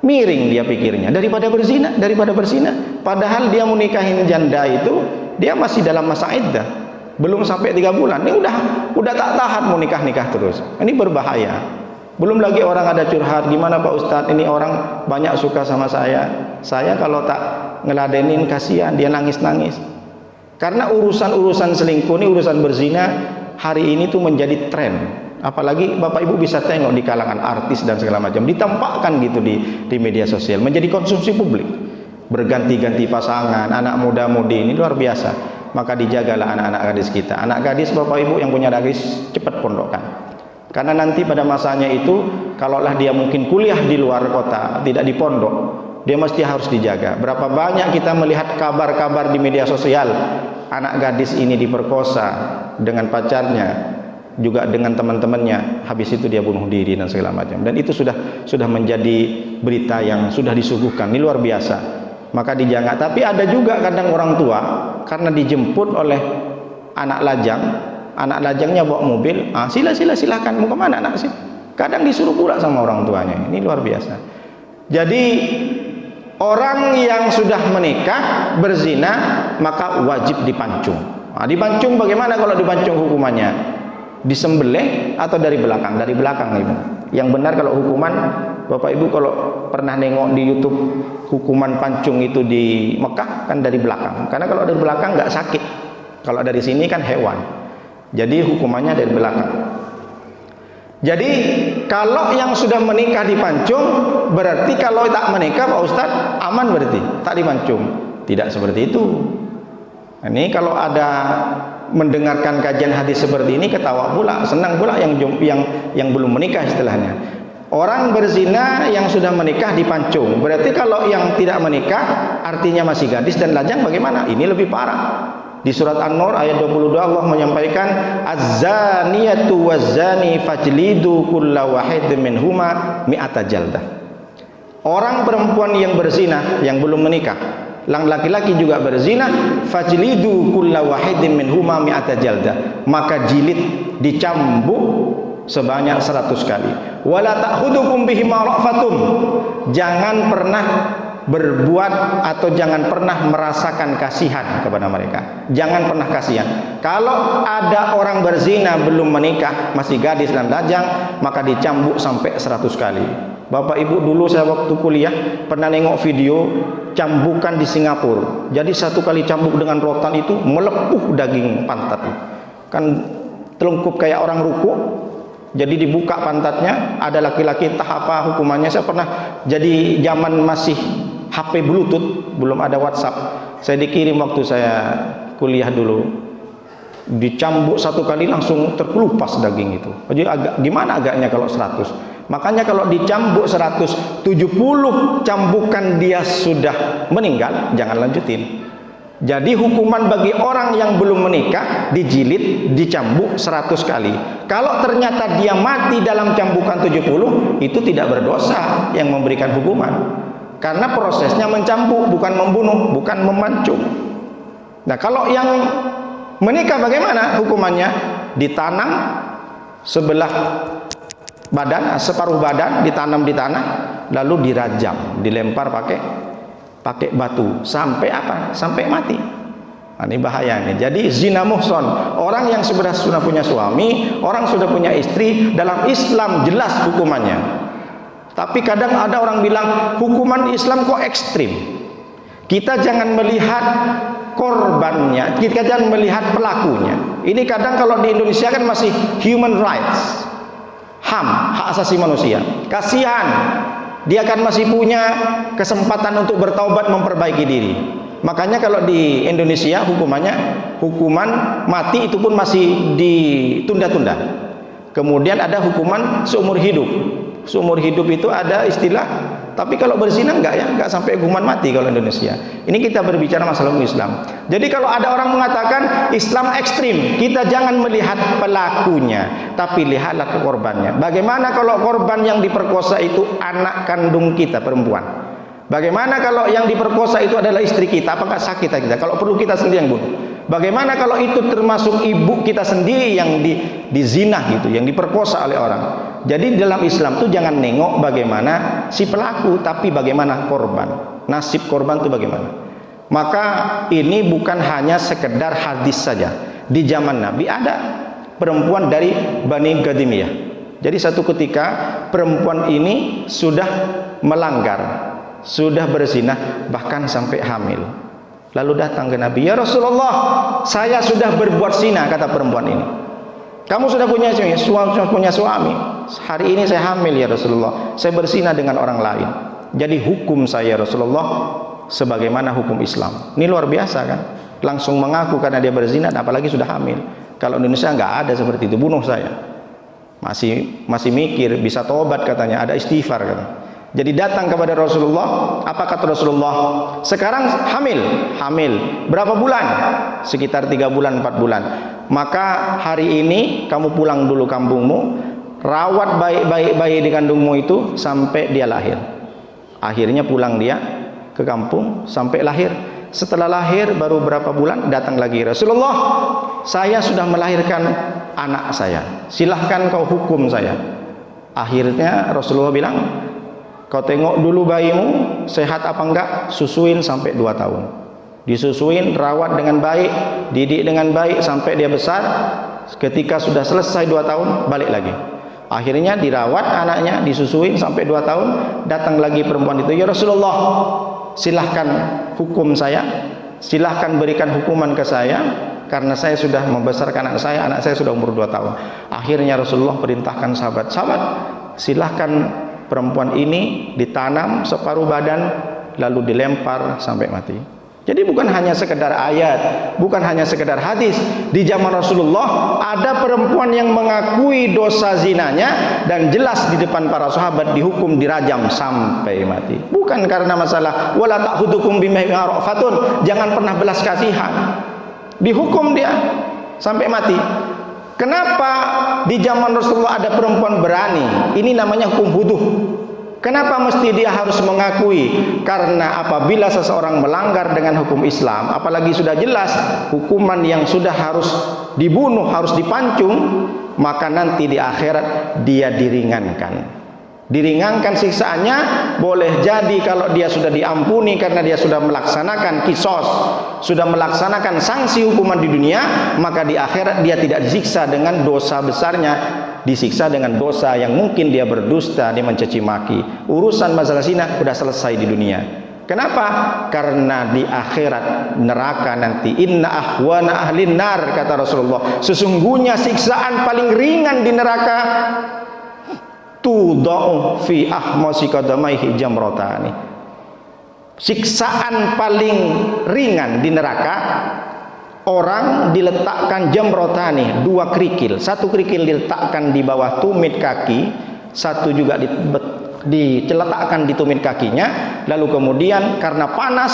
miring dia pikirnya, daripada berzina. Padahal dia mau nikahin janda itu, dia masih dalam masa iddah, belum sampai 3 bulan. Ini udah tak tahan mau nikah terus. Ini berbahaya. Belum lagi orang ada curhat, gimana Pak Ustadz, ini orang banyak suka sama saya. Saya kalau tak ngeladenin kasihan, dia nangis-nangis. Karena urusan selingkuh ini, urusan berzina hari ini tuh menjadi tren. Apalagi Bapak Ibu bisa tengok di kalangan artis dan segala macam, ditampakkan gitu di media sosial, menjadi konsumsi publik. Berganti-ganti pasangan, anak muda-mudi, ini luar biasa. Maka dijagalah anak-anak gadis kita. Anak gadis Bapak Ibu yang punya gadis, cepat pondokkan. Karena nanti pada masanya itu, kalaulah dia mungkin kuliah di luar kota, tidak di pondok, dia mesti harus dijaga. Berapa banyak kita melihat kabar-kabar di media sosial, anak gadis ini diperkosa dengan pacarnya, juga dengan teman-temannya, habis itu dia bunuh diri dan segala macam. Dan itu sudah menjadi berita yang sudah disuguhkan. Ini luar biasa. Maka dijaga. Tapi ada juga kadang orang tua karena dijemput oleh anak lajangnya bawa mobil, silakan mau kemana anak sih? Kadang disuruh pula sama orang tuanya. Ini luar biasa. Jadi orang yang sudah menikah berzina maka wajib dipancung. Dipancung bagaimana kalau dipancung hukumannya? Disembelih atau dari belakang? Dari belakang Ibu. Yang benar kalau hukuman, Bapak Ibu kalau pernah nengok di YouTube hukuman pancung itu di Mekah kan dari belakang. Karena kalau dari belakang nggak sakit. Kalau dari sini kan hewan. Jadi hukumannya dari belakang. Jadi kalau yang sudah menikah dipancung, berarti kalau tak menikah Pak Ustadz aman, berarti tak dipancung. Tidak seperti itu. Ini kalau ada mendengarkan kajian hadis seperti ini ketawa pula, senang pula yang belum menikah istilahnya. Orang berzina yang sudah menikah dipancung. Berarti kalau yang tidak menikah artinya masih gadis dan lajang bagaimana? Ini lebih parah. Di surat An-Nur ayat 22 Allah menyampaikan az-zaniyatu waz-zani fajlidu kulla wahidin minhuma mi'ata jaldah. Orang perempuan yang berzina yang belum menikah, laki-laki juga berzina, fajlidu kulla wahidin minhuma mi'ata jaldah, maka jilid dicambuk sebanyak 100 kali. Wala ta'khudukum bihima ra'fatum, jangan pernah berbuat atau jangan pernah merasakan kasihan kepada mereka. Jangan pernah kasihan. Kalau ada orang berzina belum menikah, masih gadis dan lajang, maka dicambuk sampai 100 kali. Bapak Ibu, dulu saya waktu kuliah pernah nengok video cambukan di Singapura. Jadi 1 kali cambuk dengan rotan itu melepuh daging pantat. Kan telungkup kayak orang ruku. Jadi dibuka pantatnya, ada laki-laki entah apa hukumannya. Saya pernah, jadi zaman masih HP Bluetooth, belum ada WhatsApp. Saya dikirim waktu saya kuliah dulu. Dicambuk 1 kali langsung terkelupas daging itu. Jadi gimana agaknya kalau 100? Makanya kalau dicambuk 170 cambukan dia sudah meninggal, jangan lanjutin. Jadi hukuman bagi orang yang belum menikah dijilid, dicambuk 100 kali. Kalau ternyata dia mati dalam cambukan 70, itu tidak berdosa yang memberikan hukuman. Karena prosesnya mencambuk, bukan membunuh, bukan memancung. Nah, kalau yang Menikah bagaimana hukumannya? Ditanam sebelah badan, separuh badan ditanam di tanah, lalu dirajam, dilempar pakai batu sampai apa? Sampai mati. Nah, ini bahaya ini. Jadi zina muhson, orang yang sudah punya suami, orang sudah punya istri, dalam Islam jelas hukumannya. Tapi kadang ada orang bilang hukuman Islam kok ekstrim. Kita jangan melihat korbannya, kita jangan melihat pelakunya. Ini kadang kalau di Indonesia kan masih human rights, HAM, hak asasi manusia. Kasihan, dia kan masih punya kesempatan untuk bertaubat, memperbaiki diri. Makanya kalau di Indonesia hukuman mati itu pun masih ditunda-tunda. Kemudian ada hukuman seumur hidup. Seumur hidup itu ada istilah, tapi kalau berzina enggak sampai hukuman mati kalau Indonesia. Ini kita berbicara masalah Islam. Jadi kalau ada orang mengatakan Islam ekstrim, kita jangan melihat pelakunya, tapi lihatlah korbannya. Bagaimana kalau korban yang diperkosa itu anak kandung kita perempuan? Bagaimana kalau yang diperkosa itu adalah istri kita? Apakah sakit kita? Kalau perlu kita sendiri yang bunuh. Bagaimana kalau itu termasuk ibu kita sendiri yang dizinah gitu, yang diperkosa oleh orang? Jadi dalam Islam tuh jangan nengok bagaimana si pelaku, tapi bagaimana korban. Nasib korban itu bagaimana? Maka ini bukan hanya sekedar hadis saja. Di zaman Nabi ada perempuan dari Bani Gadimiyah. Jadi satu ketika perempuan ini sudah melanggar, sudah berzina, bahkan sampai hamil. Lalu datang ke Nabi, "Ya Rasulullah, saya sudah berbuat zina," kata perempuan ini. "Kamu sudah punya suami. Hari ini saya hamil ya Rasulullah. Saya berzina dengan orang lain. Jadi hukum saya Rasulullah sebagaimana hukum Islam." Ini luar biasa kan? Langsung mengaku karena dia berzina, apalagi sudah hamil. Kalau Indonesia nggak ada seperti itu, bunuh saya. Masih mikir, bisa tobat katanya, ada istighfar katanya. Jadi datang kepada Rasulullah, apa kata Rasulullah? "Sekarang hamil. Berapa bulan?" "Sekitar 3 bulan, 4 bulan. Maka hari ini kamu pulang dulu kampungmu, rawat baik-baik bayi di kandungmu itu sampai dia lahir." Akhirnya pulang dia ke kampung sampai lahir. Setelah lahir baru berapa bulan datang lagi, "Rasulullah, saya sudah melahirkan anak saya. Silahkan kau hukum saya." Akhirnya Rasulullah bilang, "Kau tengok dulu bayimu sehat apa enggak, susuin sampai 2 tahun. Disusuin, rawat dengan baik, didik dengan baik sampai dia besar. Ketika sudah selesai 2 tahun, balik lagi." Akhirnya dirawat anaknya, disusuin sampai 2 tahun. Datang lagi perempuan itu, "Ya Rasulullah, silahkan hukum saya, silahkan berikan hukuman ke saya, karena saya sudah membesarkan anak saya sudah umur 2 tahun. Akhirnya Rasulullah perintahkan sahabat, silahkan perempuan ini ditanam separuh badan lalu dilempar sampai mati. Jadi bukan hanya sekedar ayat, bukan hanya sekedar hadis. Di zaman Rasulullah ada perempuan yang mengakui dosa zinanya dan jelas di depan para sahabat dihukum dirajam sampai mati. Bukan karena masalah wala ta'khudukum bima'rafatun, jangan pernah belas kasihan. Dihukum dia sampai mati. Kenapa di zaman Rasulullah ada perempuan berani? Ini namanya hukum huduh. Kenapa mesti dia harus mengakui? Karena apabila seseorang melanggar dengan hukum Islam, apalagi sudah jelas hukuman yang sudah harus dibunuh, harus dipancung, maka nanti di akhirat dia diringankan. Diringankan siksaannya, boleh jadi kalau dia sudah diampuni karena dia sudah melaksanakan kisos, sudah melaksanakan sanksi hukuman di dunia, maka di akhirat dia tidak disiksa dengan dosa besarnya, disiksa dengan dosa yang mungkin dia berdusta, dia mencaci maki. Urusan masalah zina sudah selesai di dunia. Kenapa? Karena di akhirat neraka nanti, inna ahwana ahlin nar, kata Rasulullah, sesungguhnya siksaan paling ringan di neraka tudau fi ahmasi qadamaihi jamratani. Siksaan paling ringan di neraka, orang diletakkan jamrotani, 2 kerikil. 1 kerikil diletakkan di bawah tumit kaki, 1 juga diletakkan di tumit kakinya. Lalu kemudian karena panas,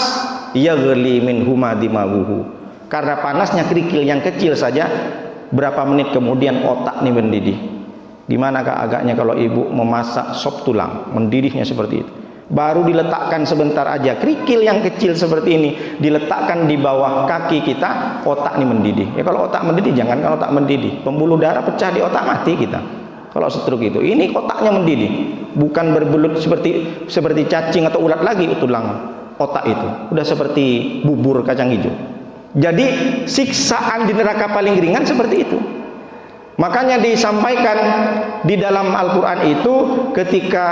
yaghli min huma dimaguhu. Karena panasnya kerikil yang kecil saja, berapa menit kemudian otak ini mendidih. Gimana agaknya kalau ibu memasak sop tulang, mendidihnya seperti itu. baru diletakkan sebentar aja, kerikil yang kecil seperti ini diletakkan di bawah kaki kita, otak ini mendidih. Ya kalau otak mendidih, jangan kalau otak mendidih, pembuluh darah pecah di otak, mati kita. Kalau stroke itu, ini otaknya mendidih, bukan berbelut seperti cacing atau ulat lagi tulang otak itu, udah seperti bubur kacang hijau. Jadi siksaan di neraka paling ringan seperti itu. Makanya disampaikan di dalam Al-Quran itu ketika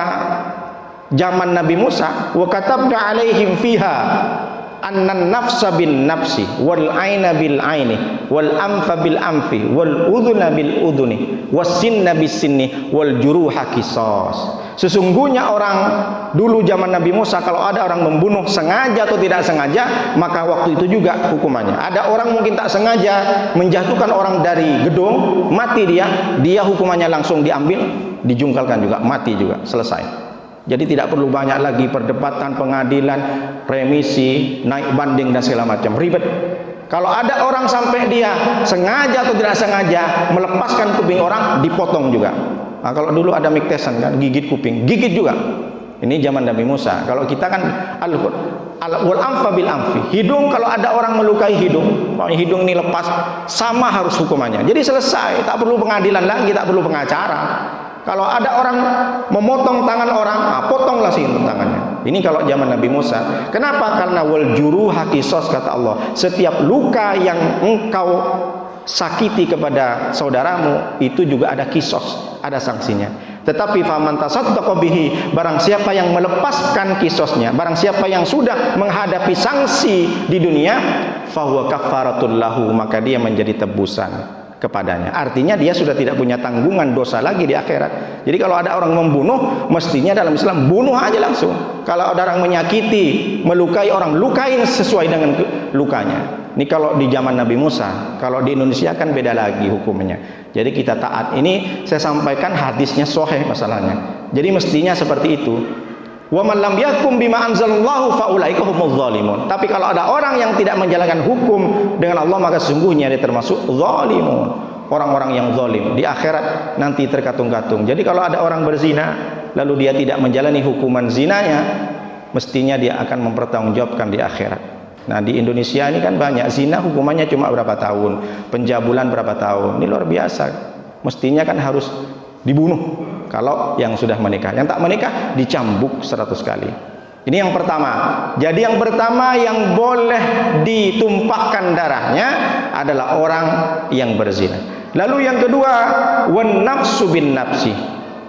zaman Nabi Musa, wa katabna alaihim fiha annan nafsa bin nafsi wal aina bil aini wal anfa bil anfi wal udhuna bil udhuni was sinna bis sinni wal juruha qisas. Sesungguhnya orang dulu zaman Nabi Musa, kalau ada orang membunuh sengaja atau tidak sengaja, maka waktu itu juga hukumannya. Ada orang mungkin tak sengaja menjatuhkan orang dari gedung, mati dia hukumannya langsung diambil, dijungkalkan juga, mati juga, selesai. Jadi tidak perlu banyak lagi perdebatan, pengadilan, remisi, naik banding dan segala macam, ribet. Kalau ada orang sampai dia sengaja atau tidak sengaja melepaskan kuping orang, dipotong juga. Nah, kalau dulu ada Mike Tyson kan, gigit kuping, gigit juga. Ini zaman Nabi Musa. Kalau kita kan wal anfa bil anfi. Hidung, kalau ada orang melukai hidung ini lepas, sama harus hukumannya. Jadi selesai, tak perlu pengadilan lagi, tak perlu pengacara. Kalau ada orang memotong tangan orang, potonglah sih tangannya. Ini kalau zaman Nabi Musa. Kenapa? Karena wal juruha qisas, kata Allah. Setiap luka yang engkau sakiti kepada saudaramu itu juga ada kisos, ada sanksinya. Tetapi faman tasaddaqa bihi, barang siapa yang melepaskan kisosnya, barang siapa yang sudah menghadapi sanksi di dunia, fahuwa kafaratul lahu, maka dia menjadi tebusan kepadanya. Artinya dia sudah tidak punya tanggungan dosa lagi di akhirat. Jadi kalau ada orang membunuh, mestinya dalam Islam bunuh aja langsung. Kalau ada orang menyakiti, melukai orang, lukain sesuai dengan lukanya. Ini kalau di zaman Nabi Musa. Kalau di Indonesia kan beda lagi hukumnya. Jadi kita taat. Ini saya sampaikan hadisnya sahih masalahnya. Jadi mestinya seperti itu. Wa man lam yakum bima anzalallahu faulaika humuz zalimun. Tapi kalau ada orang yang tidak menjalankan hukum dengan Allah, maka sesungguhnya dia termasuk zalimun, orang-orang yang zalim. Di akhirat nanti terkatung-katung. Jadi kalau ada orang berzina lalu dia tidak menjalani hukuman zinanya, mestinya dia akan mempertanggungjawabkan di akhirat. Nah, di Indonesia ini kan banyak zina, hukumannya cuma berapa tahun, pencabulan berapa tahun. Ini luar biasa. Mestinya kan harus dibunuh kalau yang sudah menikah. Yang tak menikah dicambuk 100 kali. Ini yang pertama. Jadi yang pertama yang boleh ditumpahkan darahnya adalah orang yang berzina. Lalu yang kedua, wan nafsu bin nafsi.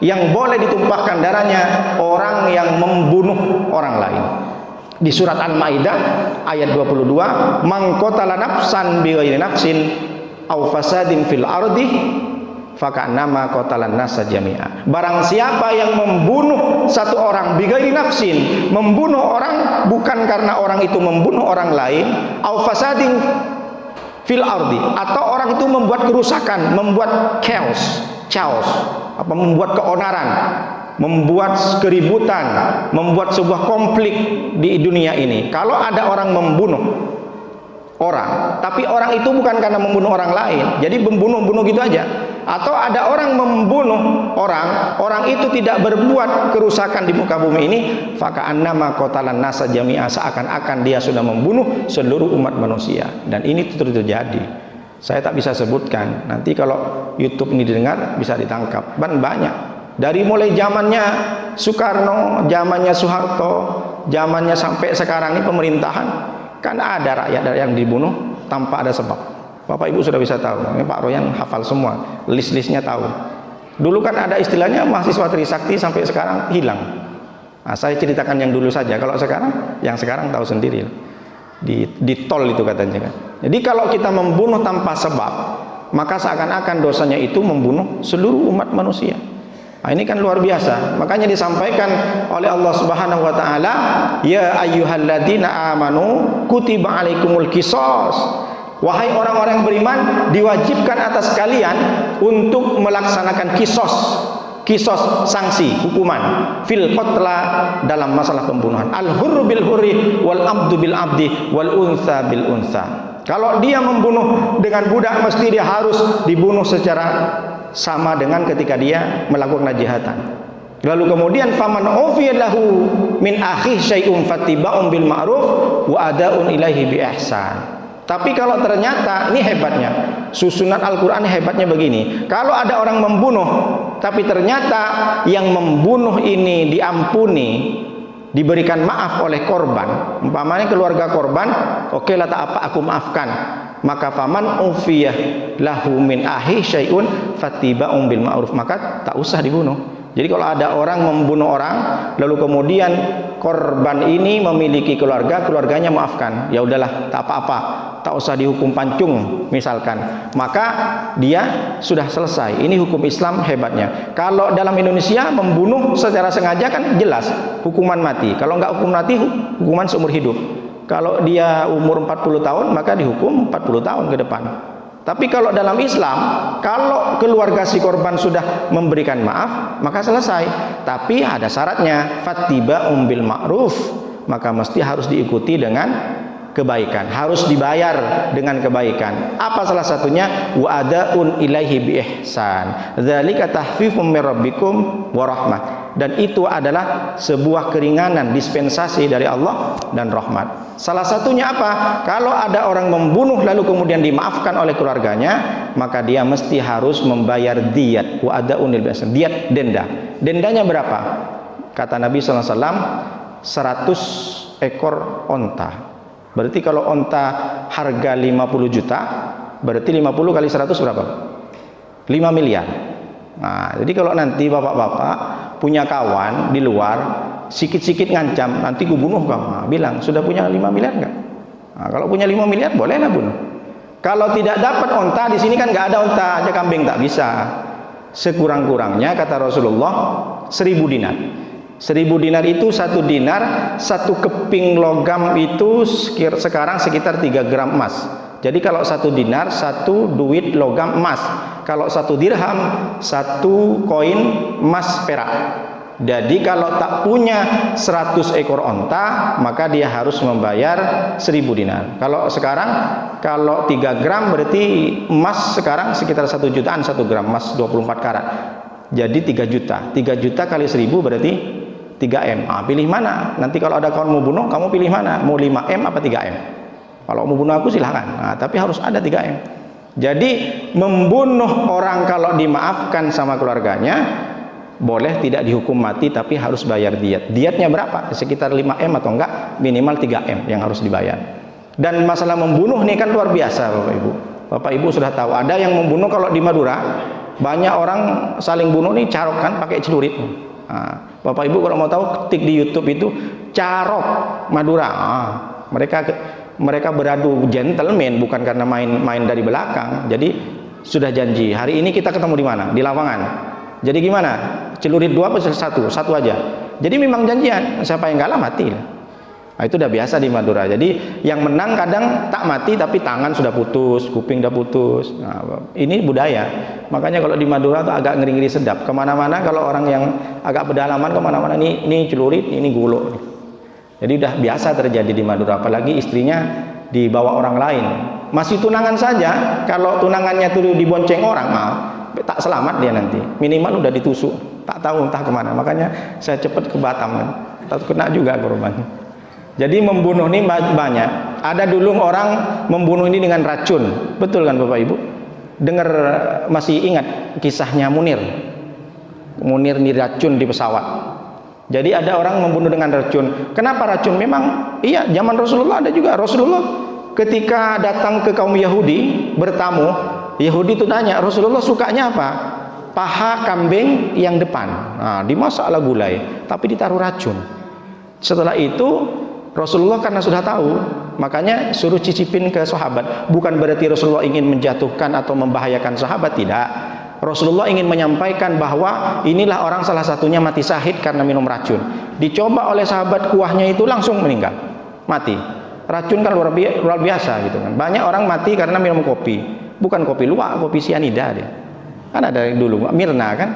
Yang boleh ditumpahkan darahnya orang yang membunuh orang lain. Di surat Al-Maidah ayat 22, man qatala nafsan bighairi nafsin aw fasadin fil ardi faka'annama qatalan nasa jami'a. Barang siapa yang membunuh satu orang bighairi nafsin, membunuh orang bukan karena orang itu membunuh orang lain, aw fasadin fil ardi, atau orang itu membuat kerusakan, membuat chaos, membuat keonaran, membuat keributan, membuat sebuah konflik di dunia ini. Kalau ada orang membunuh orang, tapi orang itu bukan karena membunuh orang lain, jadi membunuh gitu aja. Atau ada orang membunuh orang itu tidak berbuat kerusakan di muka bumi ini, faka'annama qatalan nasa jami'a, seakan-akan dia sudah membunuh seluruh umat manusia. Dan ini terjadi. Saya tak bisa sebutkan. Nanti kalau YouTube ini didengar bisa ditangkap. Banyak. Dari mulai zamannya Soekarno, zamannya Soeharto, zamannya sampai sekarang ini pemerintahan, kan ada rakyat yang dibunuh tanpa ada sebab. Bapak Ibu sudah bisa tahu. Ini Pak Royan hafal semua, list-listnya tahu. Dulu kan ada istilahnya mahasiswa Trisakti, sampai sekarang hilang. Nah, saya ceritakan yang dulu saja. Kalau sekarang, yang sekarang tahu sendiri. Di tol itu katanya kan. Jadi kalau kita membunuh tanpa sebab, maka seakan-akan dosanya itu membunuh seluruh umat manusia. Nah, ini kan luar biasa. Makanya disampaikan oleh Allah Subhanahu wa taala, ya ayyuhalladzina amanu kutiba alaikumul qisas. Wahai orang-orang yang beriman, diwajibkan atas kalian untuk melaksanakan kisos, sanksi, hukuman fil qatla, dalam masalah pembunuhan. Al hurru bil hurri wal abdu bil abdi wal unsa bil unsa. Kalau dia membunuh dengan budak, mesti dia harus dibunuh secara sama dengan ketika dia melakukan kejahatan. Lalu kemudian faman ufiya lahu min akhi syai'un fattiba'un bil ma'ruf wa ada'un ilaihi bi ihsan. Tapi kalau ternyata, ini hebatnya, susunan Al-Quran hebatnya begini, kalau ada orang membunuh, tapi ternyata yang membunuh ini diampuni, diberikan maaf oleh korban, umpamanya keluarga korban, oke lah tak apa aku maafkan, maka faman ufiyah lahu min ahi syai'un fattiba'un bil ma'ruf, maka tak usah dibunuh. Jadi kalau ada orang membunuh orang, lalu kemudian korban ini memiliki keluarga, keluarganya maafkan, ya udahlah tak apa-apa, tak usah dihukum pancung misalkan, maka dia sudah selesai. Ini hukum Islam hebatnya. Kalau dalam Indonesia membunuh secara sengaja kan jelas hukuman mati. Kalau nggak hukum mati, hukuman seumur hidup. Kalau dia umur 40 tahun maka dihukum 40 tahun ke depan. Tapi kalau dalam Islam, kalau keluarga si korban sudah memberikan maaf, maka selesai. Tapi ada syaratnya, fattiba'un bil ma'ruf, maka mesti harus diikuti dengan kebaikan, harus dibayar dengan kebaikan. Apa salah satunya? Wa ada'un ilaihi bi ihsan. Dzalika tahfifum mir rabbikum wa rahmah. Dan itu adalah sebuah keringanan, dispensasi dari Allah dan rahmat. Salah satunya apa? Kalau ada orang membunuh lalu kemudian dimaafkan oleh keluarganya, maka dia mesti harus membayar diyat. Wa ada'un ilaihi bi ihsan. Diyat, denda. Dendanya berapa? Kata Nabi sallallahu alaihi wasallam, 100 ekor onta. Berarti kalau onta harga 50 juta, berarti 50 kali 100 berapa? 5 miliar. Nah, jadi kalau nanti bapak-bapak punya kawan di luar, sikit-sikit ngancam, nanti gue bunuh kamu. Nah, bilang, sudah punya 5 miliar enggak? Nah, kalau punya 5 miliar, bolehlah bunuh. Kalau tidak dapat onta, di sini kan nggak ada onta, aja kambing tak bisa. Sekurang-kurangnya, kata Rasulullah, 1000 dinar. 1000 dinar itu 1 dinar, 1 keping logam itu sekarang sekitar 3 gram emas. Jadi kalau 1 dinar, 1 duit logam emas. Kalau 1 dirham, 1 koin emas perak. Jadi kalau tak punya 100 ekor onta, maka dia harus membayar 1000 dinar. Kalau sekarang, kalau 3 gram berarti emas sekarang sekitar 1 jutaan 1 gram emas 24 karat. Jadi 3 juta. 3 juta kali 1000 berarti 3M. Ah, pilih mana? Nanti kalau ada kawan mau bunuh, kamu pilih mana? Mau 5M apa 3M? Kalau mau bunuh aku silahkan. Nah, tapi harus ada 3M. Jadi membunuh orang kalau dimaafkan sama keluarganya, boleh tidak dihukum mati, tapi harus bayar diat. Diatnya berapa? Sekitar 5M atau enggak? Minimal 3M yang harus dibayar. Dan masalah membunuh ini kan luar biasa, Bapak Ibu. Bapak Ibu sudah tahu, ada yang membunuh kalau di Madura, banyak orang saling bunuh nih carok kan pakai celurit. Nah, Bapak Ibu kalau mau tahu, ketik di YouTube itu carok Madura. Nah, mereka beradu gentleman, bukan karena main dari belakang. Jadi sudah janji, hari ini kita ketemu di mana? Di lapangan. Jadi gimana? Celurit 2 apa 1? 1 aja. Jadi memang janjian, siapa yang kalah mati. Nah, itu udah biasa di Madura. Jadi yang menang kadang tak mati tapi tangan sudah putus, kuping sudah putus. Nah, ini budaya. Makanya kalau di Madura tuh agak ngeri-ngeri sedap. Kemana-mana kalau orang yang agak pedalaman kemana-mana, ini celurit, ini gulo. Jadi udah biasa terjadi di Madura. Apalagi istrinya dibawa orang lain. Masih tunangan saja, kalau tunangannya tuh dibonceng orang, tak selamat dia nanti. Minimal udah ditusuk, tak tahu entah kemana. Makanya saya cepat ke Batam kan, tak kena juga korban. Jadi membunuh ini banyak. Ada dulu orang membunuh ini dengan racun, betul kan Bapak Ibu? Dengar, masih ingat kisahnya Munir diracun di pesawat. Jadi ada orang membunuh dengan racun. Kenapa racun? Memang iya, zaman Rasulullah ada juga. Rasulullah ketika datang ke kaum Yahudi bertamu, Yahudi itu tanya, Rasulullah sukanya apa? Paha kambing yang depan. Nah, dimasaklah gulai, tapi ditaruh racun. Setelah itu Rasulullah karena sudah tahu, makanya suruh cicipin ke sahabat. Bukan berarti Rasulullah ingin menjatuhkan atau membahayakan sahabat, tidak. Rasulullah ingin menyampaikan bahwa inilah orang salah satunya mati syahid karena minum racun. Dicoba oleh sahabat, kuahnya itu langsung meninggal, mati. Racun kan luar biasa gitu kan. Banyak orang mati karena minum kopi, bukan kopi luwak, kopi sianida dia. Kan ada dulu Mirna kan.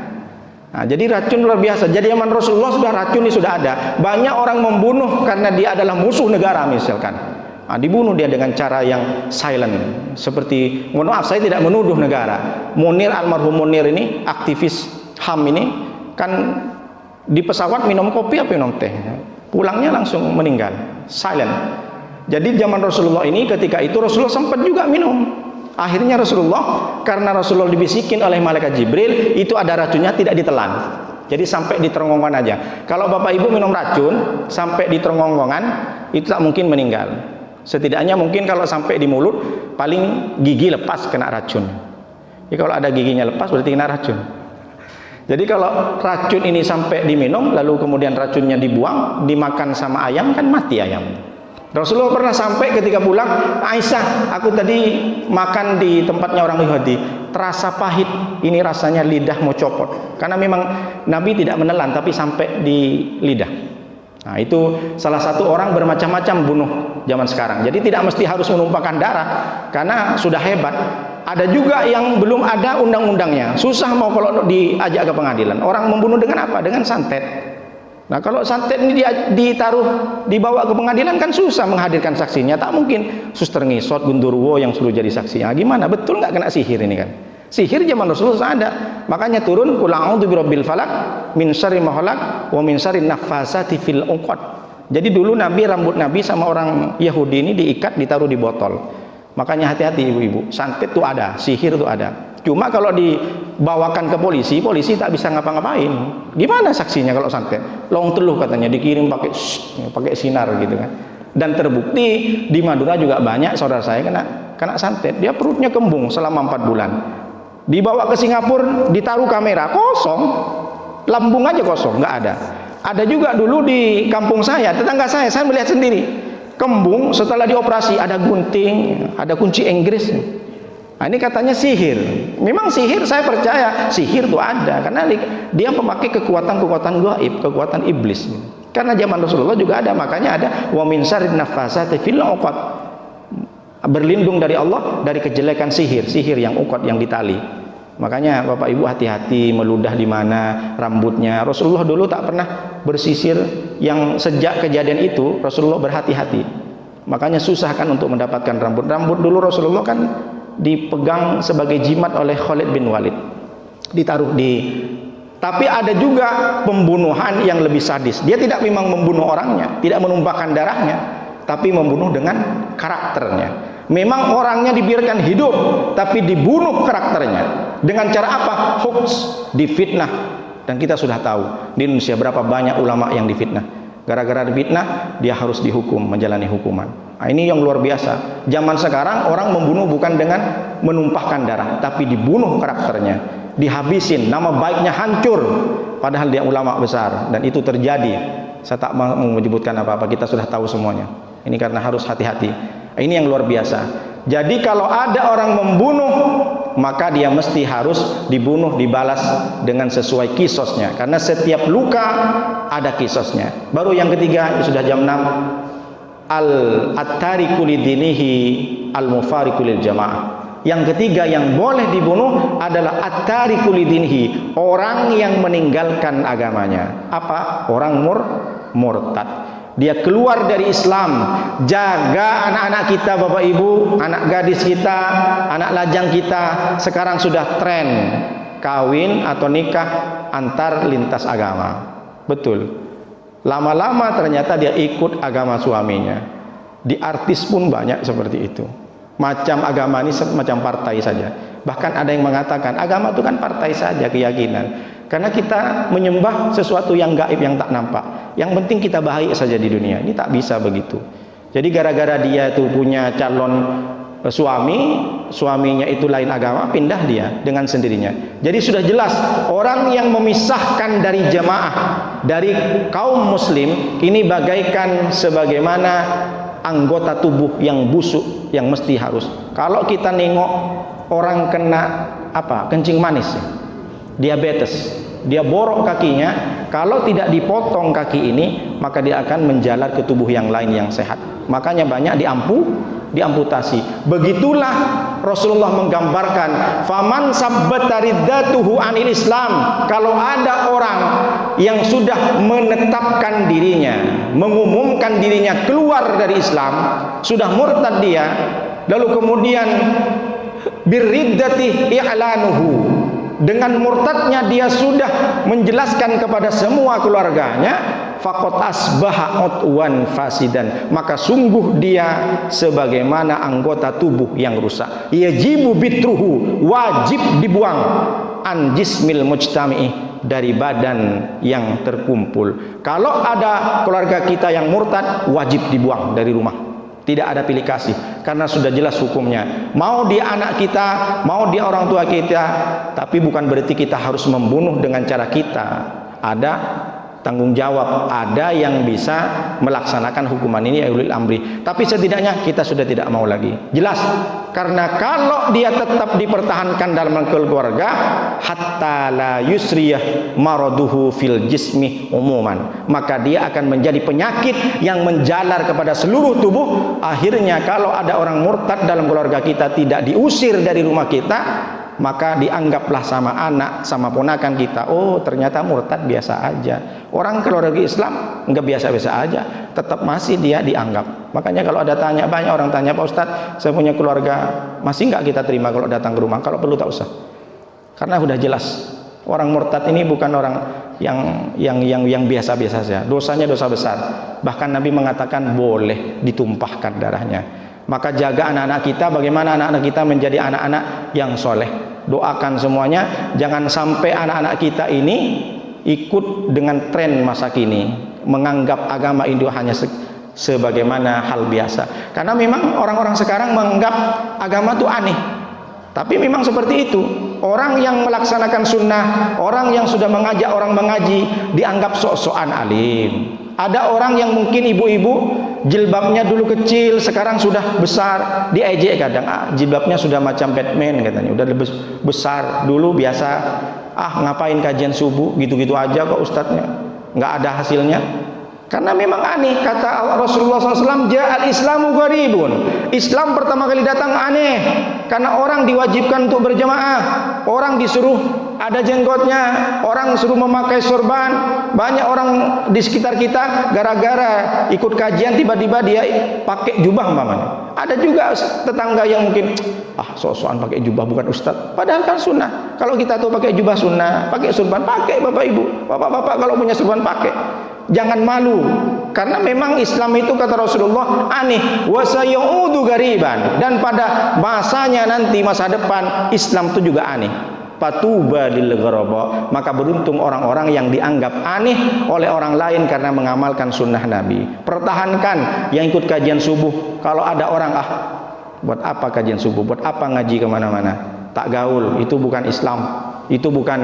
Nah, jadi racun luar biasa. Jadi zaman Rasulullah sudah racun ini sudah ada. Banyak orang membunuh karena dia adalah musuh negara misalkan. Nah, dibunuh dia dengan cara yang silent. Seperti, mohon maaf saya tidak menuduh negara. Munir, almarhum Munir ini, aktivis HAM ini, kan Di pesawat minum kopi apa minum teh, pulangnya langsung meninggal, silent. Jadi zaman Rasulullah ini ketika itu Rasulullah sempat juga minum. Akhirnya Rasulullah, karena Rasulullah dibisikin oleh malaikat Jibril, itu ada racunnya, tidak ditelan. Jadi sampai di teronggongan aja. Kalau bapak ibu minum racun sampai di teronggongan, itu tak mungkin meninggal. Setidaknya mungkin kalau sampai di mulut, paling gigi lepas kena racun. Jadi kalau ada giginya lepas berarti kena racun. Jadi kalau racun ini sampai diminum, lalu kemudian racunnya dibuang, dimakan sama ayam, kan mati ayam. Rasulullah pernah sampai ketika pulang, Aisyah, aku tadi makan di tempatnya orang Yahudi, terasa pahit, ini rasanya lidah mau copot. Karena memang Nabi tidak menelan, tapi sampai di lidah. Nah, itu salah satu orang bermacam-macam bunuh zaman sekarang. Jadi tidak mesti harus menumpahkan darah, karena sudah hebat. Ada juga yang belum ada undang-undangnya, susah mau kalau diajak ke pengadilan. Orang membunuh dengan apa? Dengan santet. Nah, kalau santet ini dibawa ke pengadilan kan susah menghadirkan saksinya. Tak mungkin suster ngisot Gundurwo yang suruh jadi saksi. Nah, gimana? Betul nggak kena sihir ini kan? Sihir zaman Rasulullah ada. Makanya turun qul a'udzu birabbil falaq min syarri ma khalaq wa min syarri naffasati fil 'uqad. Jadi dulu rambut Nabi sama orang Yahudi ini diikat, ditaruh di botol. Makanya hati-hati ibu-ibu. Santet itu ada, sihir itu ada. Cuma kalau dibawakan ke polisi, polisi tak bisa ngapa-ngapain. Gimana saksinya kalau santet? Long teluh katanya, dikirim pakai sinar gitu kan. Dan terbukti di Madura juga banyak saudara saya kena santet. Dia perutnya kembung selama 4 bulan. Dibawa ke Singapura, ditaruh kamera, kosong. Lambung aja kosong, nggak ada. Ada juga dulu di kampung saya, tetangga saya melihat sendiri. Kembung setelah dioperasi, ada gunting, ada kunci Inggris. Nah, ini katanya sihir. Memang sihir, saya percaya sihir itu ada, karena dia memakai kekuatan-kekuatan gaib, kekuatan iblis. Karena zaman Rasulullah juga ada, makanya ada wa min syarrin naffasati fil 'uqad. Berlindung dari Allah dari kejelekan sihir yang uqad, yang ditali. Makanya Bapak Ibu hati-hati meludah di mana rambutnya. Rasulullah dulu tak pernah bersisir, yang sejak kejadian itu Rasulullah berhati-hati. Makanya susah kan untuk mendapatkan rambut. Rambut dulu Rasulullah kan dipegang sebagai jimat oleh Khalid bin Walid, ditaruh tapi ada juga pembunuhan yang lebih sadis. Dia tidak memang membunuh orangnya, tidak menumpahkan darahnya, tapi membunuh dengan karakternya. Memang orangnya dibiarkan hidup, tapi dibunuh karakternya. Dengan cara apa? Hoax, difitnah. Dan kita sudah tahu di Indonesia berapa banyak ulama yang difitnah. Gara-gara difitnah, dia harus dihukum, menjalani hukuman. Nah, ini yang luar biasa. Zaman sekarang orang membunuh bukan dengan menumpahkan darah, tapi dibunuh karakternya, dihabisin, nama baiknya hancur, padahal dia ulama besar. Dan itu terjadi. Saya tak mau menyebutkan apa-apa, kita sudah tahu semuanya. Ini karena harus hati-hati. Ini yang luar biasa. Jadi kalau ada orang membunuh, maka dia mesti harus dibunuh, dibalas dengan sesuai kisosnya. Karena setiap luka ada kisosnya. Baru yang ketiga, sudah jam 6. At-tariku lidinihi al-mufariqu lil jamaah. Yang ketiga yang boleh dibunuh adalah at-tariku lidinihi, orang yang meninggalkan agamanya. Apa? Orang murtad. Dia keluar dari Islam. Jaga anak-anak kita Bapak Ibu, anak gadis kita, anak lajang kita. Sekarang sudah tren kawin atau nikah antar lintas agama. Betul. Lama-lama ternyata dia ikut agama suaminya. Di artis pun banyak seperti itu. Macam agama ini macam partai saja. Bahkan ada yang mengatakan agama itu kan partai saja, keyakinan. Karena kita menyembah sesuatu yang gaib, yang tak nampak. Yang penting kita baik saja di dunia. Ini tak bisa begitu. Jadi gara-gara dia itu punya calon suaminya itu lain agama, pindah dia dengan sendirinya. Jadi sudah jelas orang yang memisahkan dari jamaah, dari kaum muslim, ini bagaikan sebagaimana anggota tubuh yang busuk, yang mesti harus. Kalau kita nengok orang kena kencing manis, diabetes, dia borok kakinya, kalau tidak dipotong kaki ini, maka dia akan menjalar ke tubuh yang lain yang sehat. Makanya banyak diamputasi. Begitulah Rasulullah menggambarkan, faman sabbata riddatuhu anil Islam. Kalau ada orang yang sudah menetapkan dirinya, mengumumkan dirinya keluar dari Islam, sudah murtad dia, lalu kemudian birriddati i'lanuhu, dengan murtadnya dia sudah menjelaskan kepada semua keluarganya, faqad asbaha utwan fasidan, maka sungguh dia sebagaimana anggota tubuh yang rusak. Yajibu bitruhu, wajib dibuang, an jismil mujtami'i, dari badan yang terkumpul. Kalau ada keluarga kita yang murtad, wajib dibuang dari rumah, tidak ada pilih kasih, karena sudah jelas hukumnya. Mau dia anak kita, mau dia orang tua kita, tapi bukan berarti kita harus membunuh dengan cara kita. Ada tanggung jawab, ada yang bisa melaksanakan hukuman ini, ya ulil amri. Tapi setidaknya kita sudah tidak mau lagi. Jelas, karena kalau dia tetap dipertahankan dalam keluarga, hatta la yusriyah maraduhu fil jismi umuman, maka dia akan menjadi penyakit yang menjalar kepada seluruh tubuh. Akhirnya kalau ada orang murtad dalam keluarga kita, tidak diusir dari rumah kita, maka dianggaplah sama anak, sama ponakan kita, oh ternyata murtad biasa aja. Orang keluarga Islam enggak biasa-biasa aja, tetap masih dia dianggap. Makanya kalau ada tanya, banyak orang tanya, Pak Ustadz, saya punya keluarga, masih enggak kita terima kalau datang ke rumah? Kalau perlu tak usah, karena sudah jelas orang murtad ini bukan orang yang biasa-biasa saja. Dosanya dosa besar, bahkan Nabi mengatakan boleh ditumpahkan darahnya. Maka jaga anak-anak kita, bagaimana anak-anak kita menjadi anak-anak yang soleh. Doakan semuanya, jangan sampai anak-anak kita ini ikut dengan tren masa kini, menganggap agama Hindu hanya sebagaimana hal biasa. Karena memang orang-orang sekarang menganggap agama itu aneh. Tapi memang seperti itu. Orang yang melaksanakan sunnah, orang yang sudah mengajak orang mengaji, dianggap sok-sokan alim. Ada orang yang mungkin ibu-ibu jilbabnya dulu kecil, sekarang sudah besar, diejek kadang, jilbabnya sudah macam Batman katanya, udah lebih besar. Dulu biasa, ngapain kajian subuh gitu-gitu aja kok ustadznya, nggak ada hasilnya. Karena memang aneh, kata Rasulullah SAW, ja'al islamu gharibun, Islam pertama kali datang aneh, karena orang diwajibkan untuk berjamaah, orang disuruh ada jenggotnya, orang suruh memakai sorban. Banyak orang di sekitar kita gara-gara ikut kajian tiba-tiba dia pakai jubah umpamanya. Ada juga tetangga yang mungkin sok-sokan pakai jubah, bukan ustaz, padahal kan sunnah. Kalau kita tuh pakai jubah sunnah, pakai sorban pakai, bapak ibu, bapak-bapak kalau punya sorban pakai. Jangan malu, karena memang Islam itu kata Rasulullah aneh, wa sayaudu gariban, dan pada masanya nanti masa depan Islam itu juga aneh. Patuba lil ghuraba, maka beruntung orang-orang yang dianggap aneh oleh orang lain karena mengamalkan sunnah Nabi. Pertahankan yang ikut kajian subuh. Kalau ada orang buat apa kajian subuh, buat apa ngaji kemana-mana, tak gaul, itu bukan Islam, itu bukan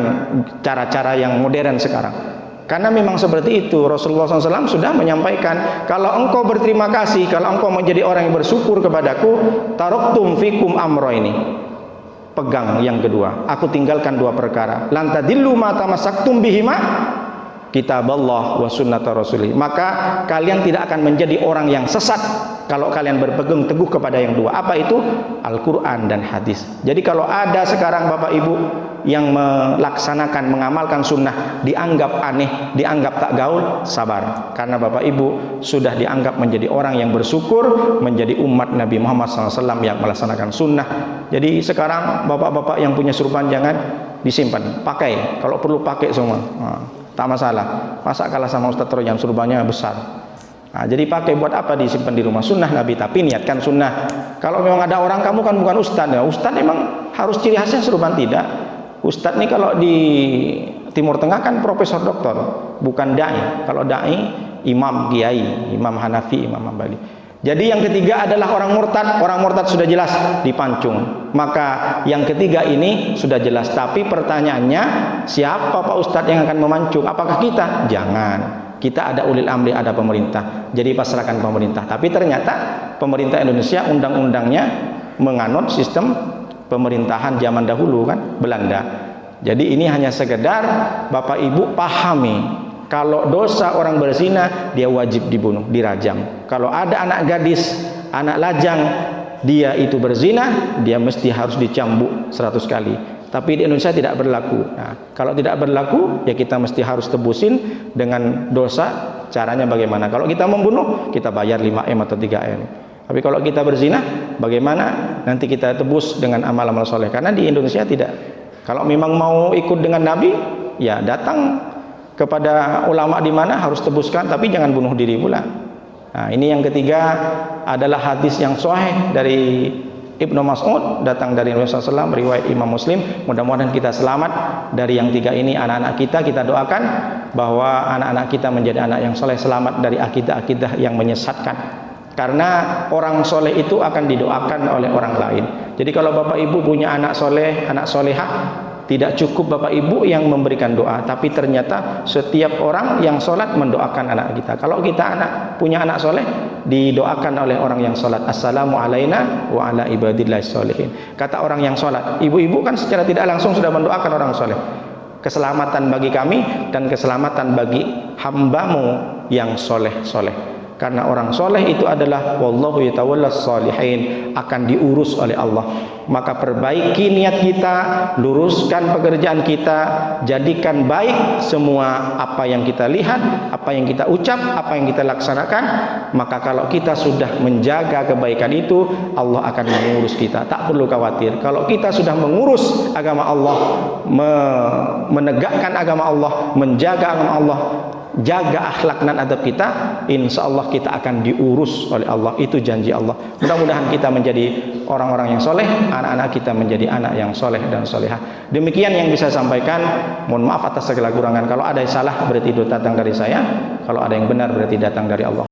cara-cara yang modern sekarang. Karena memang seperti itu, Rasulullah SAW sudah menyampaikan, kalau engkau berterima kasih, kalau engkau menjadi orang yang bersyukur kepadaku, taraktum fikum amro ini, pegang yang kedua, aku tinggalkan dua perkara, lantadillu ma tamassaktum bihima, kitaballah wa sunnata rasulih, maka kalian tidak akan menjadi orang yang sesat kalau kalian berpegang teguh kepada yang dua. Apa itu? Al-Quran dan hadis. Jadi kalau ada sekarang bapak ibu yang melaksanakan, mengamalkan sunnah, dianggap aneh, dianggap tak gaul, sabar, karena bapak ibu sudah dianggap menjadi orang yang bersyukur, menjadi umat Nabi Muhammad SAW yang melaksanakan sunnah. Jadi sekarang bapak-bapak yang punya surban jangan disimpan, pakai, kalau perlu pakai semua, tak masalah. Masa kalah sama Ustaz Trojan surbannya besar. Jadi pakai, buat apa disimpan di rumah? Sunnah Nabi, tapi niatkan sunnah. Kalau memang ada orang, kamu kan bukan ustaz ya, ustaz memang harus ciri khasnya surban, tidak. Ustaz ini kalau di Timur Tengah kan profesor doktor, bukan dai. Kalau dai imam kiai, imam Hanafi, imam Hambali. Jadi yang ketiga adalah orang murtad. Orang murtad sudah jelas dipancung. Maka yang ketiga ini sudah jelas. Tapi pertanyaannya, siapa Pak Ustadz yang akan memancung? Apakah kita? Jangan. Kita ada ulil amri, ada pemerintah. Jadi pasrahkan pemerintah. Tapi ternyata pemerintah Indonesia undang-undangnya menganut sistem pemerintahan zaman dahulu kan, Belanda. Jadi ini hanya sekedar Bapak Ibu pahami, kalau dosa orang berzina dia wajib dibunuh, dirajam. Kalau ada anak gadis, anak lajang, dia itu berzina, dia mesti harus dicambuk 100 kali. Tapi di Indonesia tidak berlaku. Nah, kalau tidak berlaku, ya kita mesti harus tebusin dengan dosa. Caranya bagaimana? Kalau kita membunuh, kita bayar 5M atau 3M. Tapi kalau kita berzina, bagaimana? Nanti kita tebus dengan amal-amal soleh. Karena di Indonesia tidak. Kalau memang mau ikut dengan Nabi, ya datang kepada ulama di mana harus tebuskan, tapi jangan bunuh diri pula. Nah, ini yang ketiga adalah hadis yang sahih dari Ibnu Mas'ud, datang dari Nabi SAW, riwayat Imam Muslim. Mudah-mudahan kita selamat dari yang tiga ini. Anak-anak kita doakan bahwa anak-anak kita menjadi anak yang soleh, selamat dari akidah-akidah yang menyesatkan. Karena orang soleh itu akan didoakan oleh orang lain. Jadi kalau Bapak Ibu punya anak soleh, anak solehah, tidak cukup Bapak Ibu yang memberikan doa, tapi ternyata setiap orang yang sholat mendoakan anak kita. Kalau kita punya anak soleh, didoakan oleh orang yang sholat. Assalamu alaina wa ala ibadillahi sholihin. Kata orang yang sholat, ibu-ibu kan secara tidak langsung sudah mendoakan orang soleh. Keselamatan bagi kami dan keselamatan bagi hambamu yang soleh-soleh. Karena orang soleh itu adalah wallahu yatawallas sholihin, akan diurus oleh Allah. Maka perbaiki niat kita, luruskan pekerjaan kita, jadikan baik semua apa yang kita lihat, apa yang kita ucap, apa yang kita laksanakan. Maka kalau kita sudah menjaga kebaikan itu, Allah akan mengurus kita. Tak perlu khawatir. Kalau kita sudah mengurus agama Allah, menegakkan agama Allah, menjaga agama Allah, jaga akhlak dan adab kita, insya Allah kita akan diurus oleh Allah. Itu janji Allah. Mudah-mudahan kita menjadi orang-orang yang soleh, anak-anak kita menjadi anak yang soleh dan solehah. Demikian yang bisa saya sampaikan. Mohon maaf atas segala kurangan. Kalau ada yang salah berarti itu datang dari saya, kalau ada yang benar berarti datang dari Allah.